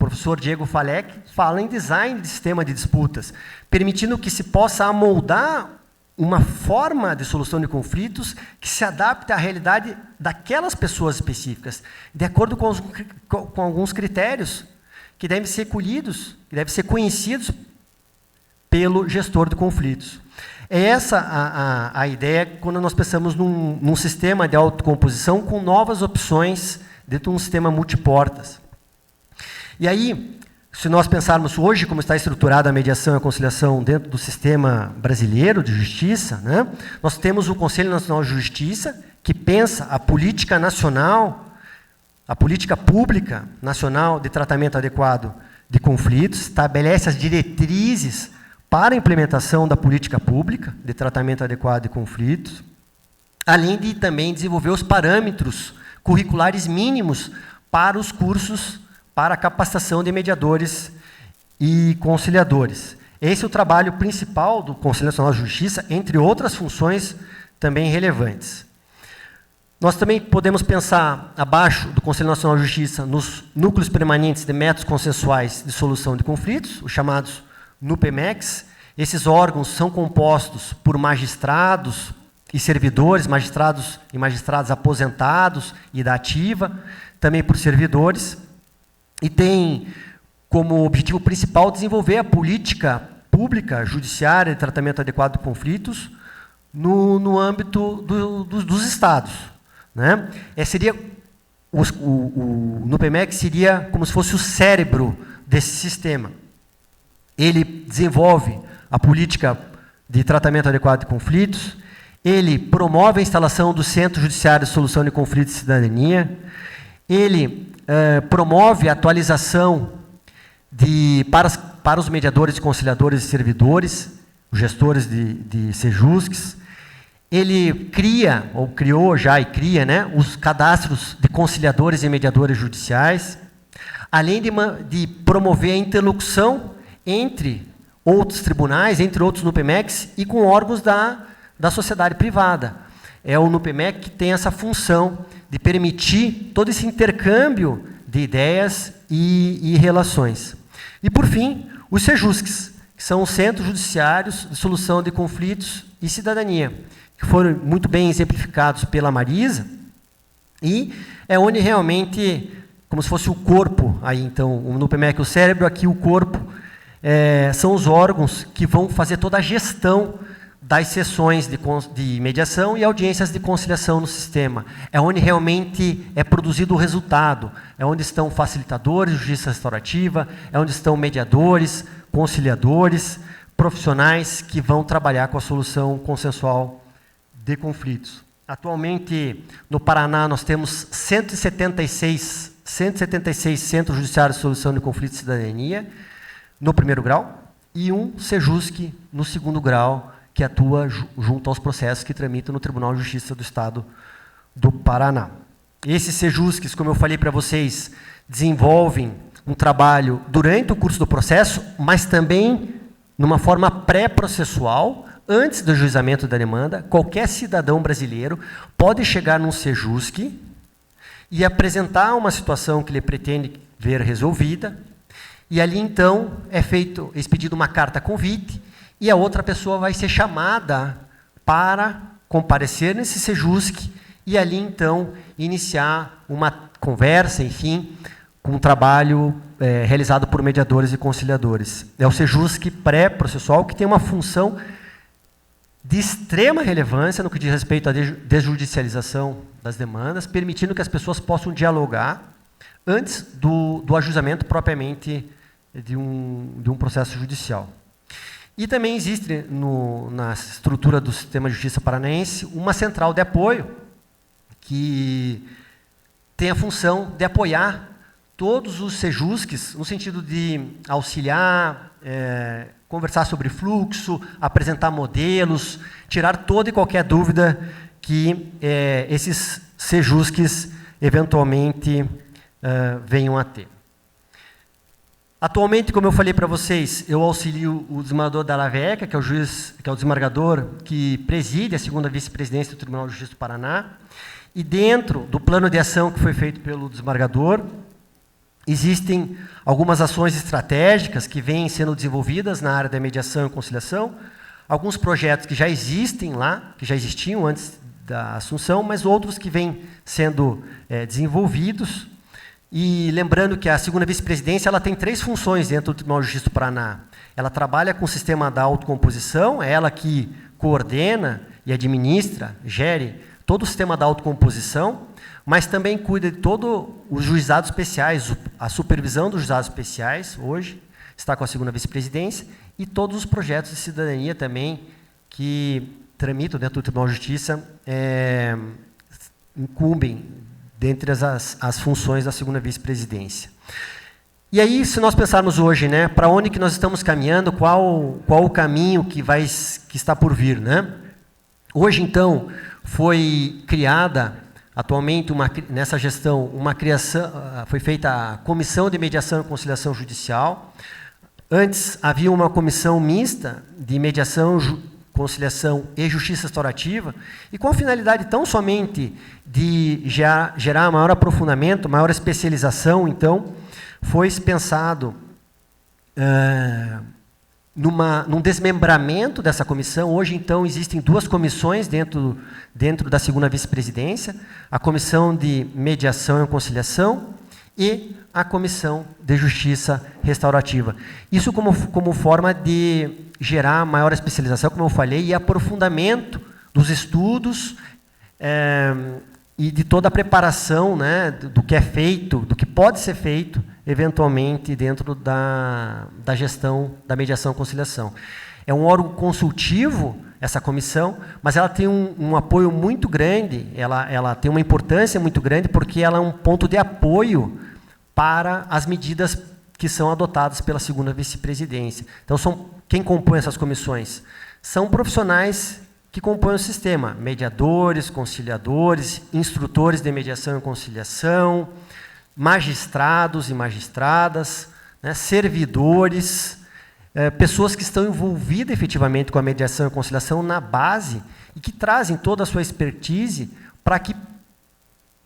professor Diego Falek, fala em design de sistema de disputas, permitindo que se possa amoldar uma forma de solução de conflitos que se adapte à realidade daquelas pessoas específicas, de acordo com alguns critérios que devem ser colhidos, que devem ser conhecidos pelo gestor de conflitos. É essa a ideia quando nós pensamos num sistema de autocomposição com novas opções dentro de um sistema multiportas. E aí, se nós pensarmos hoje como está estruturada a mediação e a conciliação dentro do sistema brasileiro de justiça, né, nós temos o Conselho Nacional de Justiça, que pensa a política nacional, a política pública nacional de tratamento adequado de conflitos, estabelece as diretrizes para a implementação da política pública de tratamento adequado de conflitos, além de também desenvolver os parâmetros curriculares mínimos para os cursos para a capacitação de mediadores e conciliadores. Esse é o trabalho principal do Conselho Nacional de Justiça, entre outras funções também relevantes. Nós também podemos pensar, abaixo do Conselho Nacional de Justiça, nos núcleos permanentes de métodos consensuais de solução de conflitos, os chamados NUPEMECs. Esses órgãos são compostos por magistrados e servidores, magistrados e magistradas aposentados e da ativa, também por servidores, e tem como objetivo principal desenvolver a política pública judiciária de tratamento adequado de conflitos no âmbito dos estados. Né? O NUPEMEC seria como se fosse o cérebro desse sistema. Ele desenvolve a política de tratamento adequado de conflitos, ele promove a instalação do Centro Judiciário de Solução de Conflitos e Cidadania, ele promove a atualização para os mediadores, conciliadores e servidores, os gestores de SEJUSCs. Ele cria, ou criou já e cria, né, os cadastros de conciliadores e mediadores judiciais, além de promover a interlocução entre outros tribunais, entre outros NUPEMECs, e com órgãos da sociedade privada. É o NUPEMEC que tem essa função de permitir todo esse intercâmbio de ideias e relações. E, por fim, os SEJUSCs, que são os Centros Judiciários de Solução de Conflitos e Cidadania, que foram muito bem exemplificados pela Marisa, e é onde realmente, como se fosse o corpo, aí então, no NUPEMEC o cérebro, aqui o corpo, são os órgãos que vão fazer toda a gestão das sessões de mediação e audiências de conciliação no sistema. É onde realmente é produzido o resultado, é onde estão facilitadores de justiça restaurativa, é onde estão mediadores, conciliadores, profissionais que vão trabalhar com a solução consensual de conflitos. Atualmente, no Paraná, nós temos 176 Centros Judiciários de Solução de Conflitos e Cidadania, no primeiro grau, e um SEJUSC no segundo grau, que atua junto aos processos que tramitam no Tribunal de Justiça do Estado do Paraná. Esses SEJUSCs, como eu falei para vocês, desenvolvem um trabalho durante o curso do processo, mas também numa forma pré-processual, antes do juizamento da demanda. Qualquer cidadão brasileiro pode chegar num SEJUSC e apresentar uma situação que ele pretende ver resolvida, e ali, então, é expedida uma carta-convite, e a outra pessoa vai ser chamada para comparecer nesse SEJUSC, e ali, então, iniciar uma conversa, enfim, com um trabalho realizado por mediadores e conciliadores. É o SEJUSC pré-processual, que tem uma função de extrema relevância no que diz respeito à desjudicialização das demandas, permitindo que as pessoas possam dialogar antes do ajuizamento propriamente de um processo judicial. E também existe, na estrutura do sistema de justiça paranaense, uma central de apoio que tem a função de apoiar todos os SEJUSCs, no sentido de auxiliar, conversar sobre fluxo, apresentar modelos, tirar toda e qualquer dúvida que esses SEJUSCs eventualmente venham a ter. Atualmente, como eu falei para vocês, eu auxilio o desembargador Dalla Vecchia, que é o desembargador que preside a segunda vice-presidência do Tribunal de Justiça do Paraná, e dentro do plano de ação que foi feito pelo desembargador, Existem algumas ações estratégicas que vêm sendo desenvolvidas na área da mediação e conciliação, alguns projetos que já existem lá, que já existiam antes da Assunção, mas outros que vêm sendo desenvolvidos. E lembrando que a segunda vice-presidência ela tem 3 funções dentro do Tribunal de Justiça do Paraná. Ela trabalha com o sistema da autocomposição, é ela que coordena e administra, gere todo o sistema da autocomposição, mas também cuida de todos os juizados especiais, a supervisão dos juizados especiais, hoje, está com a segunda vice-presidência, e todos os projetos de cidadania também que tramitam dentro do Tribunal de Justiça, incumbem dentre as funções da segunda vice-presidência. E aí, se nós pensarmos hoje, né, para onde que nós estamos caminhando, qual o caminho que está por vir, né? Hoje, então, foi criada, atualmente, nessa gestão, foi feita a Comissão de Mediação e Conciliação Judicial. Antes, havia uma comissão mista de mediação, conciliação e justiça restaurativa, e com a finalidade tão somente de gerar maior aprofundamento, maior especialização, então, foi pensado num desmembramento dessa comissão. Hoje, então, existem 2 comissões dentro da segunda vice-presidência, a Comissão de Mediação e Conciliação e a Comissão de Justiça Restaurativa. Isso como forma de gerar maior especialização, como eu falei, e aprofundamento dos estudos e de toda a preparação, né, do que é feito, do que pode ser feito, eventualmente, dentro da gestão da mediação e conciliação. É um órgão consultivo, essa comissão, mas ela tem um apoio muito grande, ela tem uma importância muito grande, porque ela é um ponto de apoio para as medidas que são adotadas pela segunda vice-presidência. Então, quem compõe essas comissões? São profissionais que compõem o sistema, mediadores, conciliadores, instrutores de mediação e conciliação, magistrados e magistradas, né, servidores, pessoas que estão envolvidas efetivamente com a mediação e conciliação na base e que trazem toda a sua expertise para que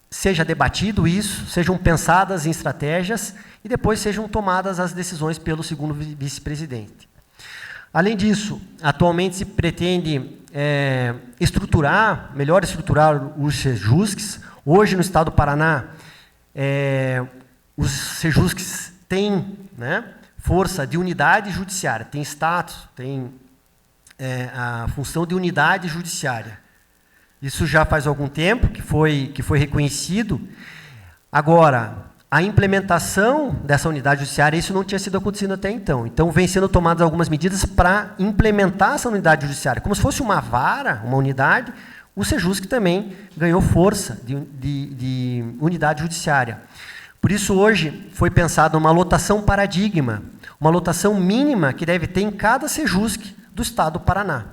seja debatido isso, sejam pensadas em estratégias e depois sejam tomadas as decisões pelo segundo vice-presidente. Além disso, atualmente se pretende melhor estruturar os SEJUSCs. Hoje, no estado do Paraná, os SEJUSCs têm, né, força de unidade judiciária, tem status, tem a função de unidade judiciária. Isso já faz algum tempo que foi reconhecido. Agora, a implementação dessa unidade judiciária, isso não tinha sido acontecido até então. Então, vem sendo tomadas algumas medidas para implementar essa unidade judiciária. Como se fosse uma vara, uma unidade, o SEJUSC também ganhou força de unidade judiciária. Por isso, hoje, foi pensada uma lotação paradigma, uma lotação mínima que deve ter em cada SEJUSC do estado do Paraná.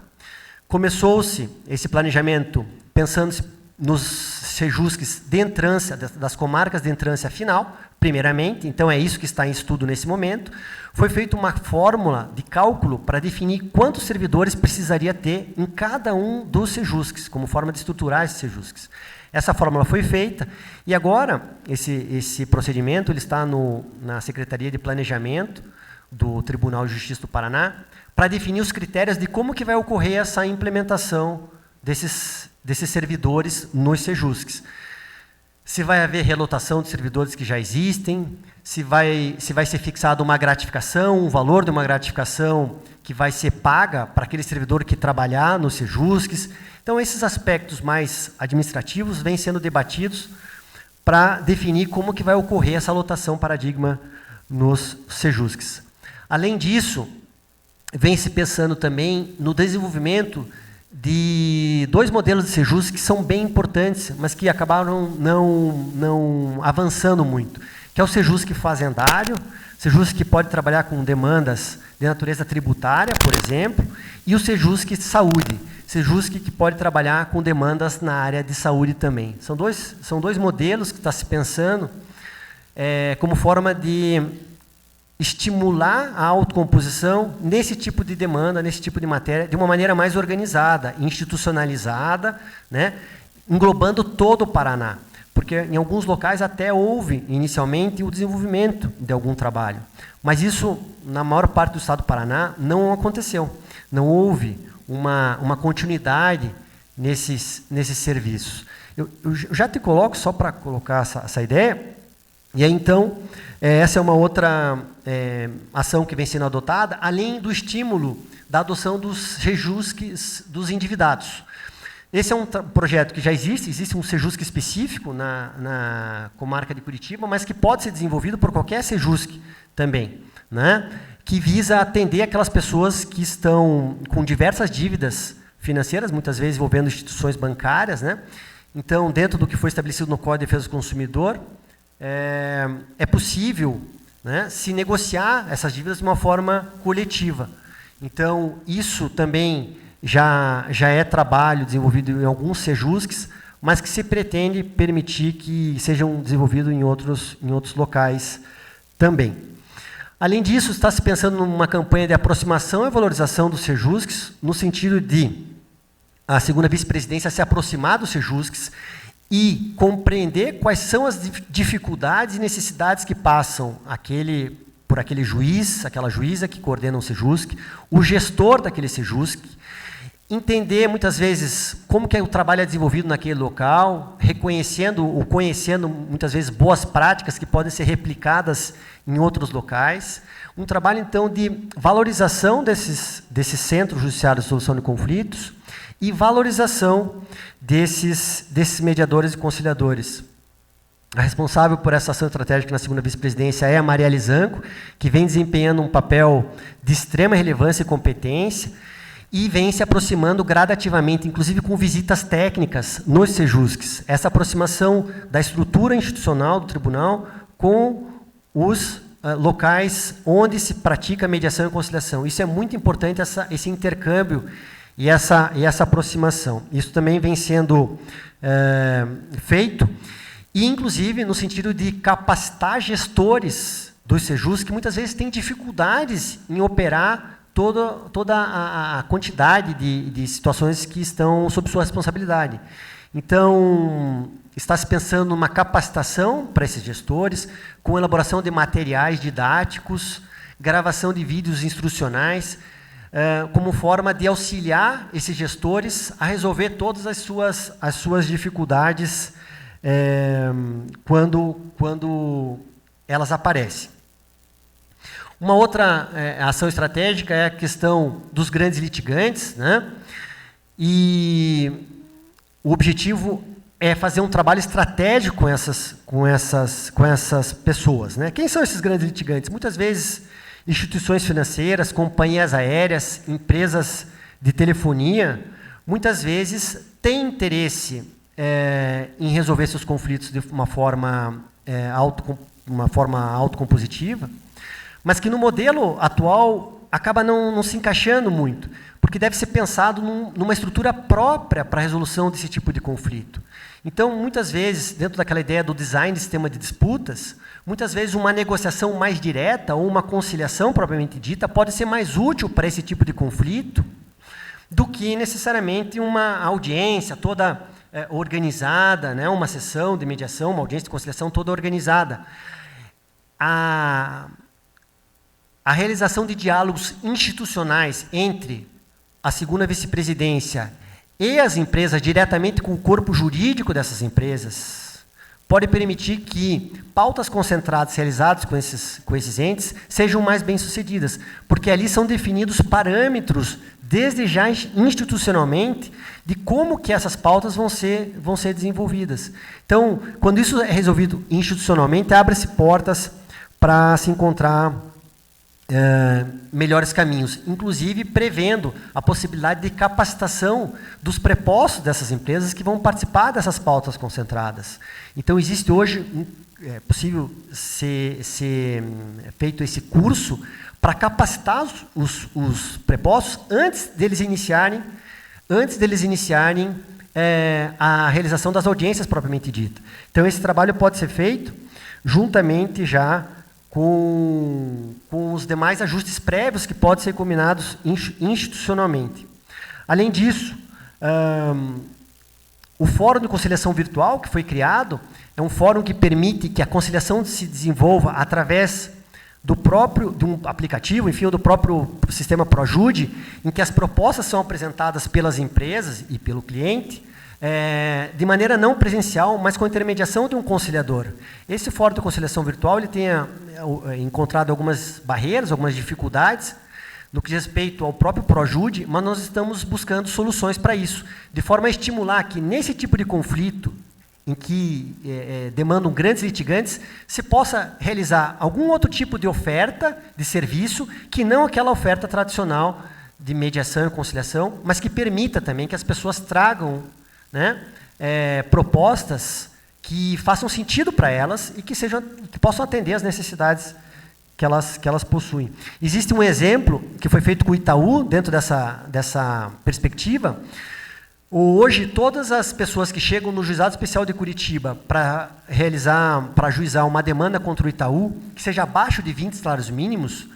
Começou-se esse planejamento pensando nos SEJUSCs de entrância, das comarcas de entrância final, primeiramente, então é isso que está em estudo nesse momento. Foi feita uma fórmula de cálculo para definir quantos servidores precisaria ter em cada um dos SEJUSCs, como forma de estruturar esses SEJUSCs. Essa fórmula foi feita e agora esse procedimento ele está na Secretaria de Planejamento do Tribunal de Justiça do Paraná para definir os critérios de como que vai ocorrer essa implementação desses servidores nos SEJUSCs. Se vai haver relotação de servidores que já existem, se vai ser fixada uma gratificação, um valor de uma gratificação que vai ser paga para aquele servidor que trabalhar nos SEJUSCs. Então, esses aspectos mais administrativos vêm sendo debatidos para definir como que vai ocorrer essa lotação paradigma nos SEJUSCs. Além disso, vem se pensando também no desenvolvimento de 2 modelos de SEJUSC que são bem importantes, mas que acabaram não avançando muito, que é o SEJUSC fazendário, SEJUSC que pode trabalhar com demandas de natureza tributária, por exemplo, e o SEJUSC saúde, SEJUSC que pode trabalhar com demandas na área de saúde também. São dois modelos que está se pensando como forma de estimular a autocomposição nesse tipo de demanda, nesse tipo de matéria, de uma maneira mais organizada, institucionalizada, né, englobando todo o Paraná. porque em alguns locais até houve, inicialmente, o desenvolvimento de algum trabalho. Mas isso, na maior parte do estado do Paraná, não aconteceu. Não houve uma continuidade nesses serviços. Eu já te coloco, só para colocar essa ideia, e aí, então, essa é uma outra ação que vem sendo adotada, além do estímulo da adoção dos Sejusques dos endividados. Esse é um projeto que já existe um Sejusc específico na comarca de Curitiba, mas que pode ser desenvolvido por qualquer Sejusc também, né? Que visa atender aquelas pessoas que estão com diversas dívidas financeiras, muitas vezes envolvendo instituições bancárias, né? Então, dentro do que foi estabelecido no Código de Defesa do Consumidor, é possível, né, se negociar essas dívidas de uma forma coletiva. Então, isso também já é trabalho desenvolvido em alguns Sejuscs, mas que se pretende permitir que sejam desenvolvidos em outros locais também. Além disso, está se pensando numa campanha de aproximação e valorização dos Sejuscs, no sentido de a segunda vice-presidência se aproximar dos Sejuscs e compreender quais são as dificuldades e necessidades que passam por aquele juiz, aquela juíza que coordena um Sejusc, o gestor daquele Sejusc, entender, muitas vezes, como que o trabalho é desenvolvido naquele local, reconhecendo ou conhecendo, muitas vezes, boas práticas que podem ser replicadas em outros locais. Um trabalho, então, de valorização desses centros judiciários de solução de conflitos e valorização desses mediadores e conciliadores. A responsável por essa ação estratégica na segunda vice-presidência é a Maria Lisanco, que vem desempenhando um papel de extrema relevância e competência, e vem se aproximando gradativamente, inclusive com visitas técnicas nos Sejuscs. Essa aproximação da estrutura institucional do tribunal com os locais onde se pratica mediação e conciliação. Isso é muito importante, esse intercâmbio e essa aproximação. Isso também vem sendo feito, e inclusive no sentido de capacitar gestores dos Sejusc, que muitas vezes têm dificuldades em operar toda a quantidade de situações que estão sob sua responsabilidade. Então, está se pensando numa capacitação para esses gestores, com elaboração de materiais didáticos, gravação de vídeos instrucionais, como forma de auxiliar esses gestores a resolver todas as suas dificuldades quando elas aparecem. Uma outra ação estratégica é a questão dos grandes litigantes, né? E o objetivo é fazer um trabalho estratégico com essas pessoas, né? Quem são esses grandes litigantes? Muitas vezes instituições financeiras, companhias aéreas, empresas de telefonia, muitas vezes têm interesse em resolver seus conflitos de uma forma autocompositiva, mas que no modelo atual acaba não se encaixando muito, porque deve ser pensado numa estrutura própria para a resolução desse tipo de conflito. Então, muitas vezes, dentro daquela ideia do design de sistema de disputas, muitas vezes uma negociação mais direta ou uma conciliação propriamente dita pode ser mais útil para esse tipo de conflito do que necessariamente uma audiência toda organizada, né, uma sessão de mediação, uma audiência de conciliação toda organizada. A realização de diálogos institucionais entre a segunda vice-presidência e as empresas, diretamente com o corpo jurídico dessas empresas, pode permitir que pautas concentradas realizadas com esses entes sejam mais bem-sucedidas, porque ali são definidos parâmetros, desde já institucionalmente, de como que essas pautas vão ser desenvolvidas. Então, quando isso é resolvido institucionalmente, abre-se portas para se encontrar melhores caminhos, inclusive prevendo a possibilidade de capacitação dos prepostos dessas empresas que vão participar dessas pautas concentradas. Então, existe hoje, é possível ser feito esse curso para capacitar os prepostos antes deles iniciarem a realização das audiências propriamente dita. Então, esse trabalho pode ser feito juntamente já com os demais ajustes prévios que podem ser combinados institucionalmente. Além disso, o Fórum de Conciliação Virtual, que foi criado, é um fórum que permite que a conciliação se desenvolva através de um aplicativo, enfim, ou do próprio sistema ProJude, em que as propostas são apresentadas pelas empresas e pelo cliente, de maneira não presencial, mas com a intermediação de um conciliador. Esse fórum de conciliação virtual ele tem encontrado algumas barreiras, algumas dificuldades, no que diz respeito ao próprio ProJude, mas nós estamos buscando soluções para isso, de forma a estimular que, nesse tipo de conflito, em que demandam grandes litigantes, se possa realizar algum outro tipo de oferta de serviço, que não aquela oferta tradicional de mediação e conciliação, mas que permita também que as pessoas tragam, né, propostas que façam sentido para elas e que possam atender as necessidades que elas possuem. Existe um exemplo que foi feito com o Itaú, dentro dessa perspectiva. Hoje, todas as pessoas que chegam no Juizado Especial de Curitiba para ajuizar uma demanda contra o Itaú, que seja abaixo de 20 salários mínimos,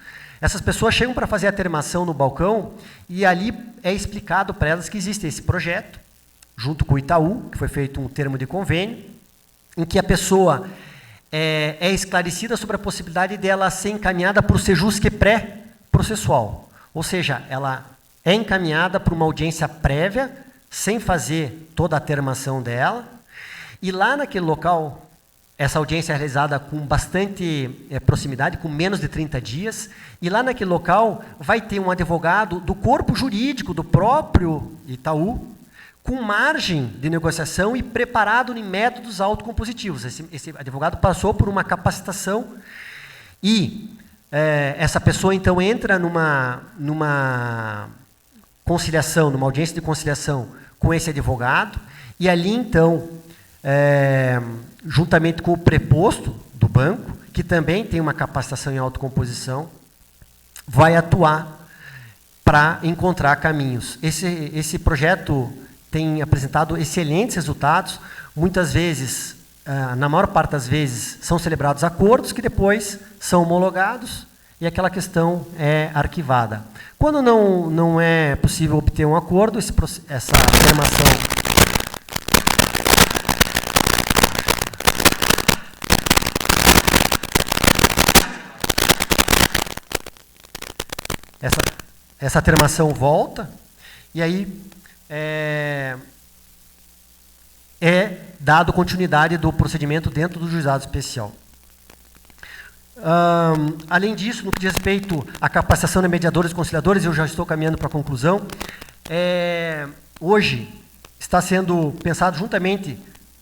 essas pessoas chegam para fazer a termação no balcão e ali é explicado para elas que existe esse projeto, junto com o Itaú, que foi feito um termo de convênio, em que a pessoa é esclarecida sobre a possibilidade dela ser encaminhada para o Sejusc pré-processual. Ou seja, ela é encaminhada para uma audiência prévia, sem fazer toda a termação dela, e lá naquele local, essa audiência é realizada com bastante proximidade, com menos de 30 dias, e lá naquele local vai ter um advogado do corpo jurídico do próprio Itaú, com margem de negociação e preparado em métodos autocompositivos. Esse advogado passou por uma capacitação e essa pessoa, então, entra numa conciliação, numa audiência de conciliação com esse advogado, e ali, então, juntamente com o preposto do banco, que também tem uma capacitação em autocomposição, vai atuar para encontrar caminhos. Esse projeto tem apresentado excelentes resultados. Muitas vezes, na maior parte das vezes, são celebrados acordos que depois são homologados e aquela questão é arquivada. Quando não é possível obter um acordo, essa termação essa termação volta e aí é dado continuidade do procedimento dentro do juizado especial. Além disso, no que diz respeito à capacitação de mediadores e conciliadores, eu já estou caminhando para a conclusão, hoje está sendo pensado juntamente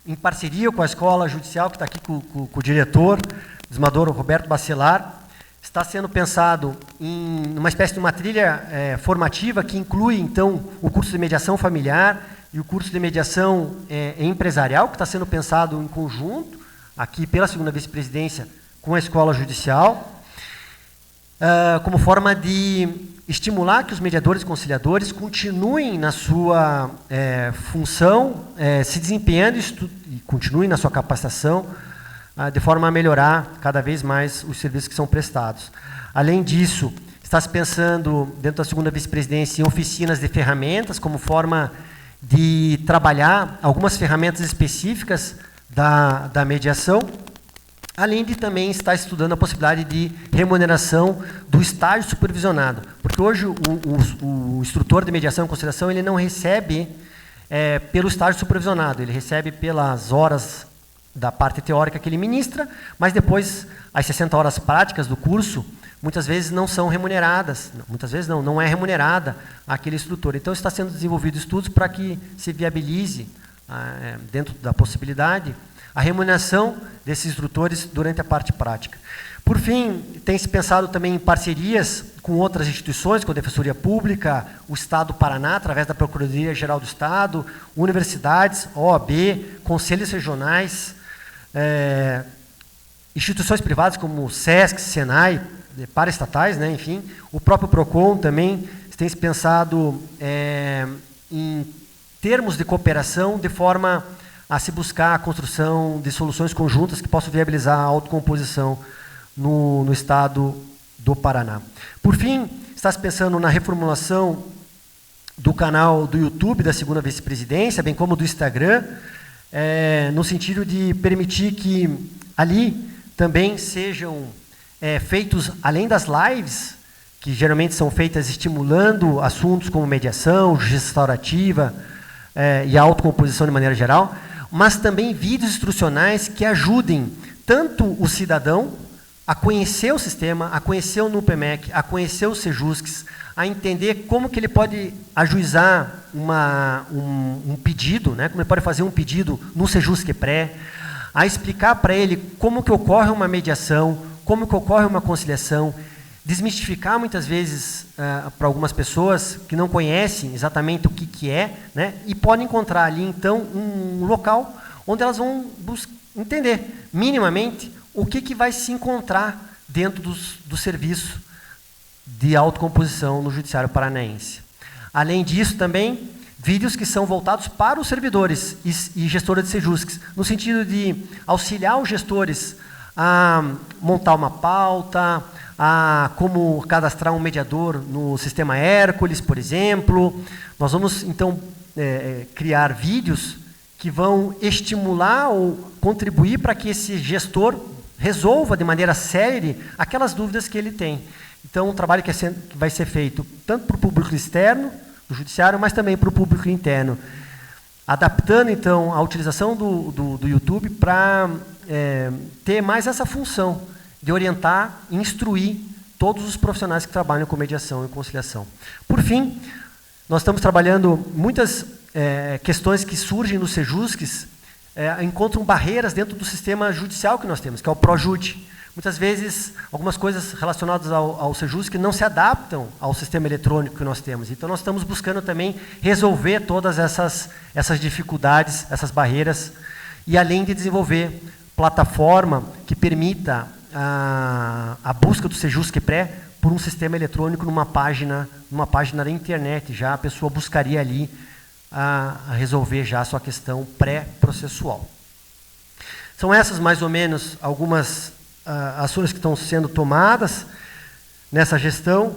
em parceria com a Escola Judicial, que está aqui com o diretor, o desembargador Roberto Bacelar, está sendo pensado em uma espécie de uma trilha formativa que inclui, então, o curso de mediação familiar e o curso de mediação empresarial, que está sendo pensado em conjunto, aqui pela segunda vice-presidência, com a Escola Judicial, como forma de estimular que os mediadores e conciliadores continuem na sua função, se desempenhando e continuem na sua capacitação, de forma a melhorar cada vez mais os serviços que são prestados. Além disso, está se pensando, dentro da segunda vice-presidência, em oficinas de ferramentas, como forma de trabalhar algumas ferramentas específicas da mediação, além de também estar estudando a possibilidade de remuneração do estágio supervisionado. Porque hoje o instrutor de mediação e conciliação ele não recebe pelo estágio supervisionado, ele recebe pelas horas da parte teórica que ele ministra, mas depois as 60 horas práticas do curso, muitas vezes não são remuneradas, muitas vezes não é remunerada aquele instrutor. Então está sendo desenvolvido estudos para que se viabilize, dentro da possibilidade, a remuneração desses instrutores durante a parte prática. Por fim, tem-se pensado também em parcerias com outras instituições, com a Defensoria Pública, o Estado do Paraná, através da Procuradoria-Geral do Estado, universidades, OAB, conselhos regionais, instituições privadas como o SESC, SENAI, paraestatais, né, enfim, o próprio PROCON também tem-se pensado em termos de cooperação, de forma a se buscar a construção de soluções conjuntas que possam viabilizar a autocomposição no Estado do Paraná. Por fim, está se pensando na reformulação do canal do YouTube da segunda vice-presidência, bem como do Instagram, no sentido de permitir que ali também sejam feitos, além das lives, que geralmente são feitas estimulando assuntos como mediação, justiça restaurativa e autocomposição de maneira geral, mas também vídeos instrucionais que ajudem tanto o cidadão a conhecer o sistema, a conhecer o NUPEMEC, a conhecer os SEJUSCs, a entender como que ele pode ajuizar um pedido, né, como ele pode fazer um pedido no SEJUSC pré, a explicar para ele como que ocorre uma mediação, como que ocorre uma conciliação, desmistificar muitas vezes para algumas pessoas que não conhecem exatamente o que é, né, e podem encontrar ali, então, um local onde elas vão entender minimamente o que vai se encontrar dentro do serviço de autocomposição no Judiciário Paranaense. Além disso, também, vídeos que são voltados para os servidores e gestores de SEJUSCs, no sentido de auxiliar os gestores a montar uma pauta, a como cadastrar um mediador no sistema Hércules, por exemplo. Nós vamos, então, criar vídeos que vão estimular ou contribuir para que esse gestor resolva de maneira célere aquelas dúvidas que ele tem. Então, um trabalho que vai ser feito tanto para o público externo do Judiciário, mas também para o público interno, adaptando, então, a utilização do YouTube para ter mais essa função de orientar e instruir todos os profissionais que trabalham com mediação e conciliação. Por fim, nós estamos trabalhando muitas questões que surgem nos SEJUSCs, encontram barreiras dentro do sistema judicial que nós temos, que é o ProJude. Muitas vezes, algumas coisas relacionadas ao SEJUSC não se adaptam ao sistema eletrônico que nós temos. Então, nós estamos buscando também resolver todas essas dificuldades, essas barreiras, e além de desenvolver plataforma que permita a busca do SEJUSC pré por um sistema eletrônico numa página da internet. Já a pessoa buscaria ali a resolver já a sua questão pré-processual. São essas, mais ou menos, algumas ações que estão sendo tomadas nessa gestão,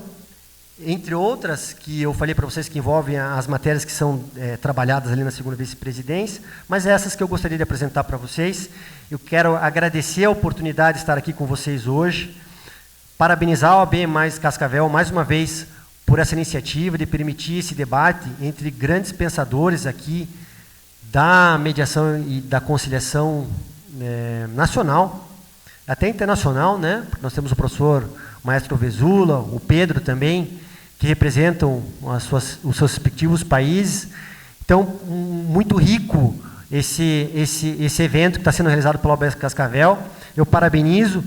entre outras que eu falei para vocês que envolvem as matérias que são trabalhadas ali na segunda vice-presidência, mas essas que eu gostaria de apresentar para vocês. Eu quero agradecer a oportunidade de estar aqui com vocês hoje, parabenizar a OAB mais Cascavel, mais uma vez, por essa iniciativa de permitir esse debate entre grandes pensadores aqui da mediação e da conciliação nacional, até internacional, né? Nós temos o professor Maestro Vesula, o Pedro também, que representam os seus respectivos países. Então, muito rico esse evento que está sendo realizado pela OAB Cascavel. Eu parabenizo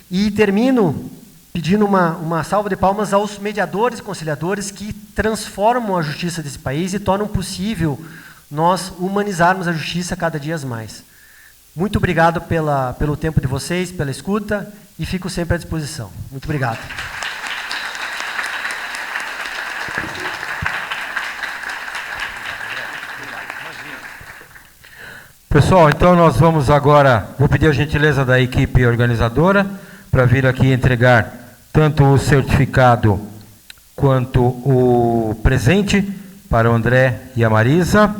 e termino pedindo uma salva de palmas aos mediadores e conciliadores que transformam a justiça desse país e tornam possível nós humanizarmos a justiça cada dia mais. Muito obrigado pelo tempo de vocês, pela escuta, e fico sempre à disposição. Muito obrigado. Pessoal, então nós vamos agora, vou pedir a gentileza da equipe organizadora para vir aqui entregar tanto o certificado quanto o presente para o André e a Marisa.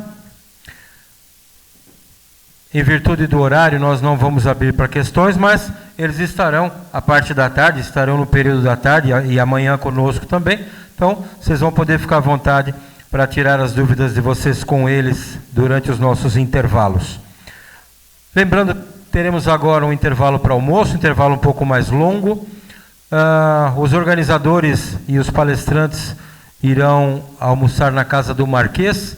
Em virtude do horário, nós não vamos abrir para questões, mas eles estarão, a parte da tarde, estarão no período da tarde e amanhã conosco também. Então, vocês vão poder ficar à vontade para tirar as dúvidas de vocês com eles durante os nossos intervalos. Lembrando, teremos agora um intervalo para almoço, um intervalo um pouco mais longo. Os organizadores e os palestrantes irão almoçar na casa do Marquês,